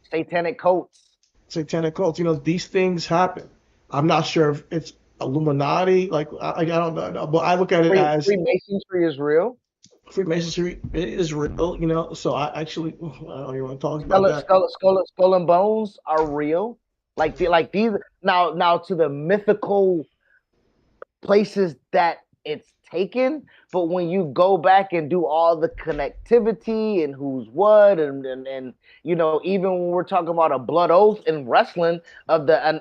satanic cults. Satanic cults. These things happen. I'm not sure if it's Illuminati. I don't know, but I look at it as Freemasonry is real. Freemasonry is real, you know. So I actually, I don't even want to talk about that. Skull and bones are real. Like these now to the mythical places that it's taken, but when you go back and do all the connectivity and who's what and you know, even when we're talking about a blood oath in wrestling of the an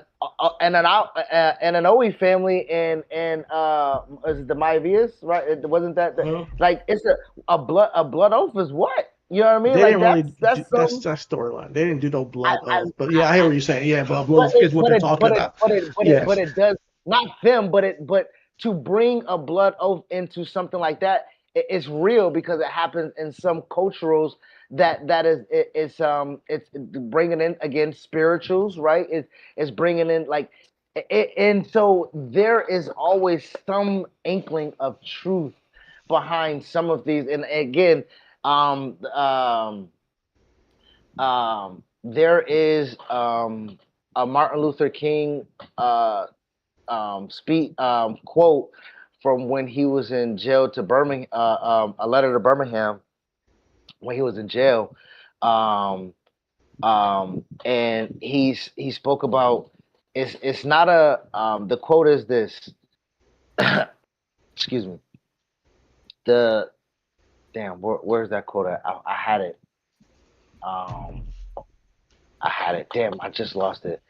Oe family and is it the Maevias, right? It wasn't that like it's a blood oath is what? You know what I mean? They Like didn't really. that's That's some, that storyline. They didn't do no blood I, oath, but yeah, I hear what you're saying. Yeah, blood but oath is what they're talking about. Yes. it does not them, but to bring a blood oath into something like that, it's real because it happens in some culturals that is it's bringing in again spirituals, right? It's bringing in like and so there is always some inkling of truth behind some of these, and again, there is a Martin Luther King quote from when he was in jail to Birmingham, a letter to Birmingham when he was in jail, and he spoke about it's not a the quote is this. Excuse me. The damn where's that quote at? I had it. I had it. Damn, I just lost it.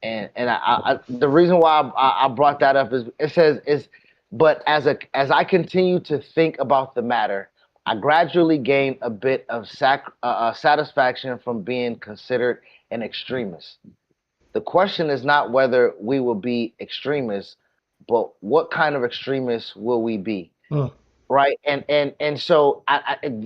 And I the reason why I brought that up is it says but as I continue to think about the matter, I gradually gain a bit of satisfaction from being considered an extremist. The question is not whether we will be extremists, but what kind of extremists will we be? Right, and so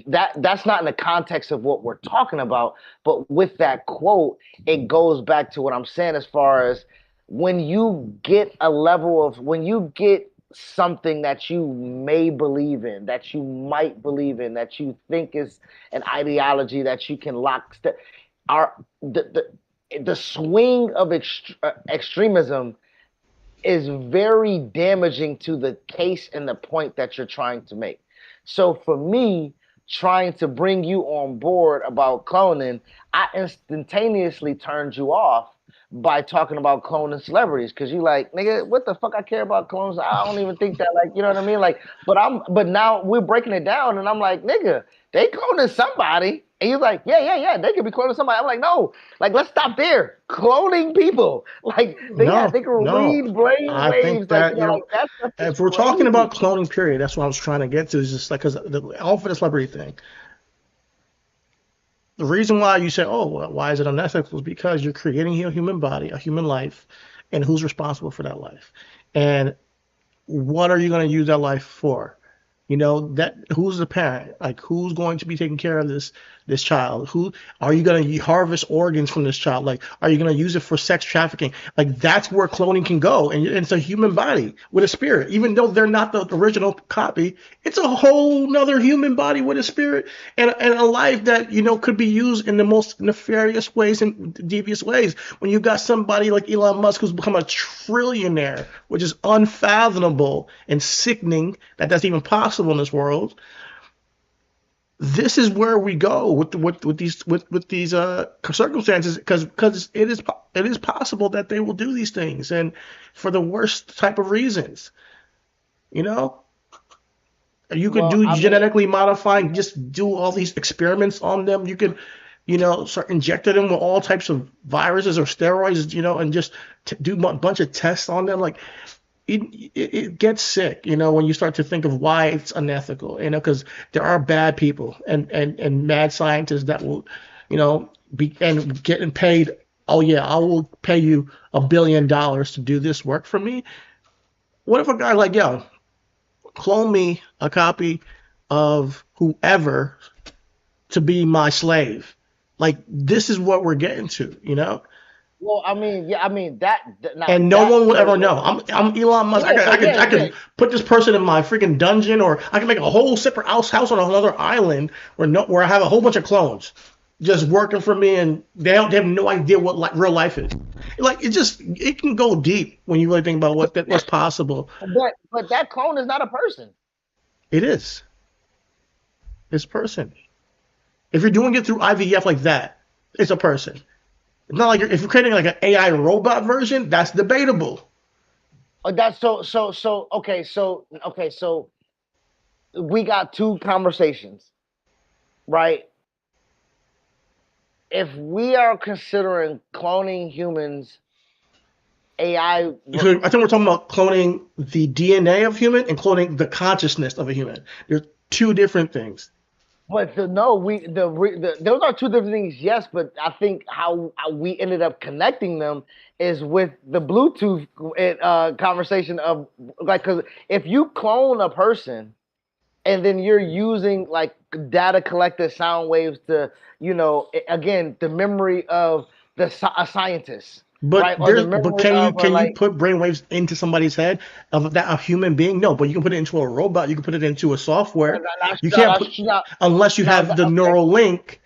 that's not in the context of what we're talking about, but with that quote, it goes back to what I'm saying as far as when you get when you get something that you may believe in, that you might believe in, that you think is an ideology that you can the swing of extremism is very damaging to the case and the point that you're trying to make. So for me, trying to bring you on board about cloning, I instantaneously turned you off by talking about cloning celebrities because you like, nigga, what the fuck I care about clones? I don't even think that, like, you know what I mean? Like, but now we're breaking it down and I'm like, nigga, they cloning somebody. And you're like, yeah, they could be cloning somebody. I'm like, no, like, let's stop there. Cloning people. Like, they can read brain I waves. think that, like, that's if we're talking about cloning, period, that's what I was trying to get to, is just like, because the all for the celebrity thing. The reason why you say, oh, well, why is it unethical, is because you're creating a human body, a human life, and who's responsible for that life? And what are you going to use that life for? You know, that who's the parent? Like, who's going to be taking care of this child? Who are you going to harvest organs from this child? Like, are you going to use it for sex trafficking? Like, that's where cloning can go. And it's a human body with a spirit. Even though they're not the original copy, it's a whole nother human body with a spirit and a life that, you know, could be used in the most nefarious ways and devious ways. When you got somebody like Elon Musk who's become a trillionaire, which is unfathomable and sickening that that's even possible in this world. This is where we go with these circumstances, because it is possible that they will do these things, and for the worst type of reasons. You know, you could genetically modifying, just do all these experiments on them. You could, you know, start injecting them with all types of viruses or steroids, you know, and just do a bunch of tests on them. Like, it gets sick, you know, when you start to think of why it's unethical, you know, because there are bad people and mad scientists that will, you know, be and getting paid. Oh yeah, I will pay you $1 billion to do this work for me. What if a guy like, yo, clone me a copy of whoever to be my slave? Like, this is what we're getting to, you know. Well, I mean, yeah, I mean and no one will ever know. I'm Elon Musk. I could put this person in my freaking dungeon, or I can make a whole separate house on another island where I have a whole bunch of clones just working for me, and they have no idea what real life is. Like, it can go deep when you really think about what's possible. But that clone is not a person. It is. It's a person. If you're doing it through IVF like that, it's a person. It's not like if you're creating like an AI robot version, that's debatable. That's so. Okay, so we got two conversations, right? If we are considering cloning humans, AI. I think we're talking about cloning the DNA of human and cloning the consciousness of a human. They're two different things. But those are two different things, yes. But I think how we ended up connecting them is with the Bluetooth conversation of like, because if you clone a person and then you're using like data collected sound waves to, again, the memory of a scientist. But right? can you put brainwaves into somebody's head of that a human being? No, but you can put it into a robot. You can put it into a software. You can't unless you have the Neuralink,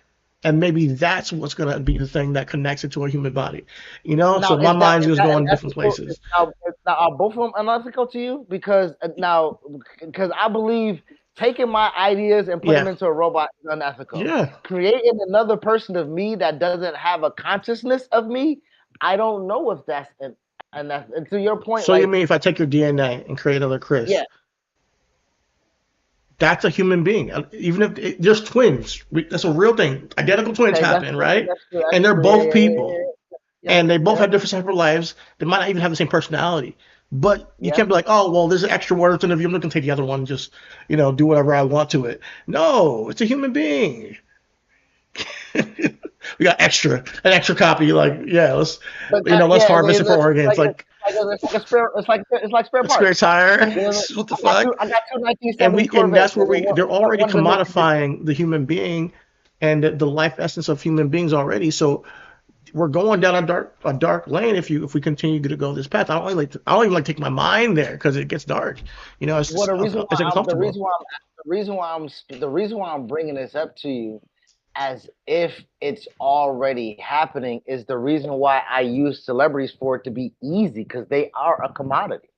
and maybe that's what's gonna be the thing that connects it to a human body. So my mind is going different places. Now, are both of them unethical to you? Because I believe taking my ideas and putting them into a robot is unethical. Yeah. Creating another person of me that doesn't have a consciousness of me, I don't know if that's and to your point. So you mean if I take your DNA and create another Chris? Yeah. That's a human being. Even if there's twins, that's a real thing. Identical twins happen, right? And they're both people, and they both have different separate lives. They might not even have the same personality. But you can't be like, oh, well, there's extra words in the view. I'm not gonna take the other one. Just do whatever I want to it. No, it's a human being. We got an extra copy. Like, let's harvest it for organs. It's like spare parts. Spare tire. What the fuck? I got two 1970 and that's where they're already commodifying the human being and the life essence of human beings already. So we're going down a dark lane if we continue to go this path. I don't even like take my mind there because it gets dark. It's the reason why I'm bringing this up to you as if it's already happening is the reason why I use celebrities for it to be easy, because they are a commodity.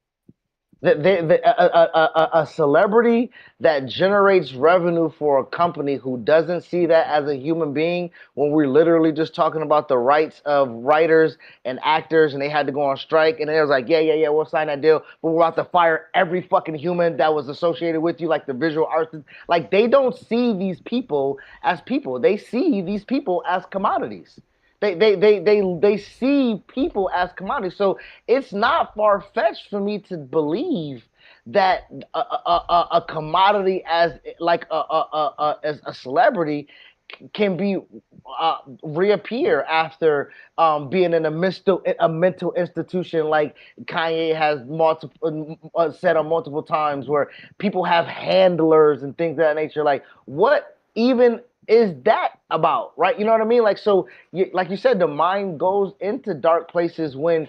A celebrity that generates revenue for a company who doesn't see that as a human being, when we're literally just talking about the rights of writers and actors, and they had to go on strike, and it was like, yeah, we'll sign that deal, but we're about to fire every fucking human that was associated with you, like the visual artists. Like, they don't see these people as people. They see these people as commodities. They see people as commodities. So it's not far-fetched for me to believe that a commodity as like as a celebrity can be reappear after being in a mental institution, like Kanye has said on multiple times, where people have handlers and things of that nature. Like, what even is that about, right? You know what I mean? Like, so like you said, the mind goes into dark places when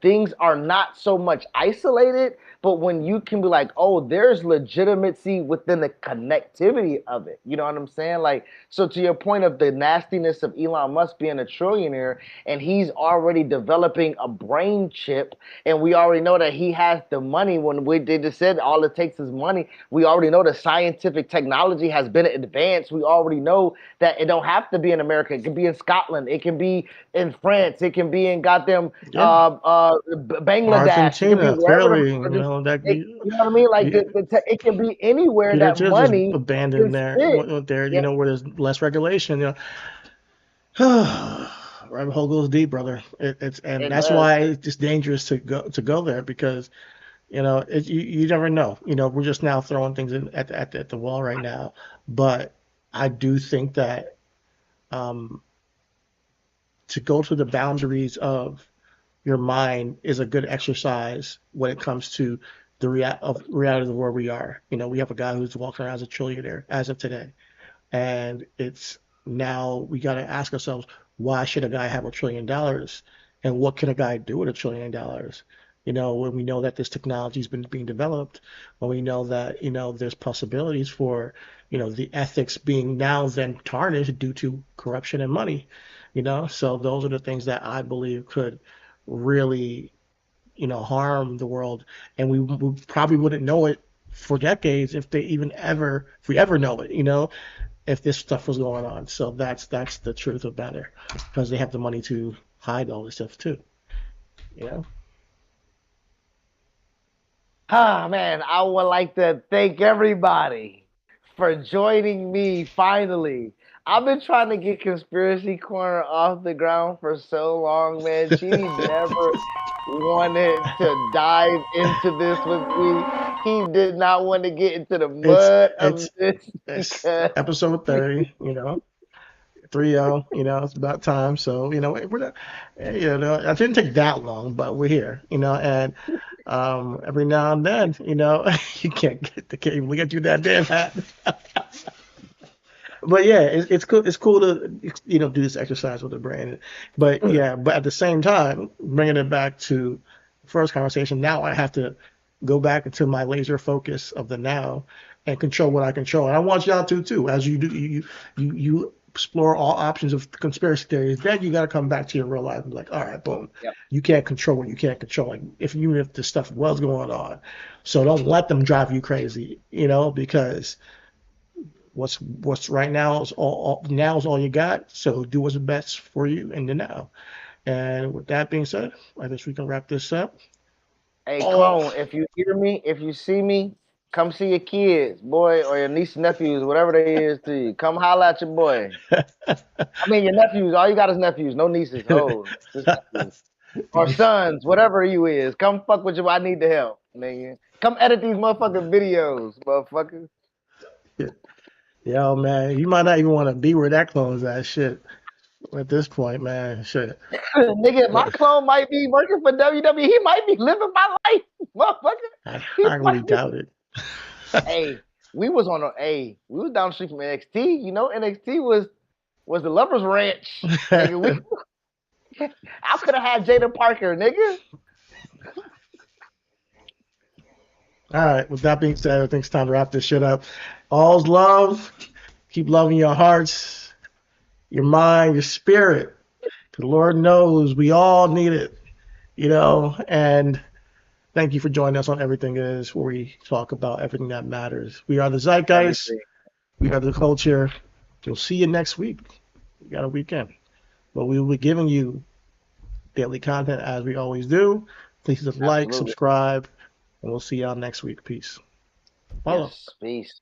things are not so much isolated, but when you can be like, oh, there's legitimacy within the connectivity of it. You know what I'm saying? Like, so to your point of the nastiness of Elon Musk being a trillionaire, and he's already developing a brain chip, and we already know that he has the money. They just said all it takes is money. We already know the scientific technology has been advanced. We already know that it don't have to be in America. It can be in Scotland. It can be in France. It can be in goddamn Bangladesh. Argentina, fairly, you know what I mean? Like, it can be anywhere that money abandoned there, where there's less regulation. Rabbit hole goes deep, brother. That's why it's just dangerous to go there, because you never know. We're just now throwing things in at the wall right now, but I do think that to go to the boundaries of your mind is a good exercise when it comes to the reality of where we are. We have a guy who's walking around as a trillionaire as of today, and it's now we got to ask ourselves, why should a guy have $1 trillion, and what can a guy do with $1 trillion? When we know that this technology has been being developed, when we know that there's possibilities for the ethics being now then tarnished due to corruption and money. So those are the things that I believe could really harm the world, and we probably wouldn't know it for decades if we ever know it, if this stuff was going on. So that's the truth about it, because they have the money to hide all this stuff too. Ah, man, I would like to thank everybody for joining me finally. I've been trying to get Conspiracy Corner off the ground for so long, man. Chidi never wanted to dive into this with me. He did not want to get into the mud of this It's because episode 30, 3-0, it's about time. So, we're not, it didn't take that long, but we're here, and every now and then, you can't get the cable to get you that damn hat. But yeah, it's cool. It's cool to do this exercise with the brain. But yeah, but at the same time, bringing it back to the first conversation, now I have to go back into my laser focus of the now and control what I control. And I want y'all to too. As you do, you explore all options of conspiracy theories. Then you got to come back to your real life and be like, all right, boom. Yep. You can't control what you can't control. Like even if the stuff was going on, so don't let them drive you crazy. Because what's right now is all you got. So do what's best for you in the now. And with that being said, I guess we can wrap this up. Hey, clone, if you hear me, if you see me, come see your kids, boy, or your niece and nephews, whatever they is to you. Come holla at your boy. I mean, your nephews. All you got is nephews, no nieces. Oh, just nephews. Or sons, whatever you is. Come fuck with you. I need the help, nigga. Come edit these motherfucking videos, motherfucker. Yo, man, you might not even want to be where that clone's at. Shit. At this point, man, shit. Nigga, my clone might be working for WWE. He might be living my life, motherfucker. I highly doubt it. Hey, we was down the street from NXT. NXT was the Lovers Ranch. Nigga, I could have had Jada Parker, nigga. All right. With that being said, I think it's time to wrap this shit up. All's love. Keep loving your hearts, your mind, your spirit. Because Lord knows we all need it, And thank you for joining us on Everything Is, where we talk about everything that matters. We are the Zeitgeist. We are the culture. We'll see you next week. We got a weekend. But we will be giving you daily content as we always do. Please like, subscribe, and we'll see y'all next week. Peace. Follow. Yes, peace.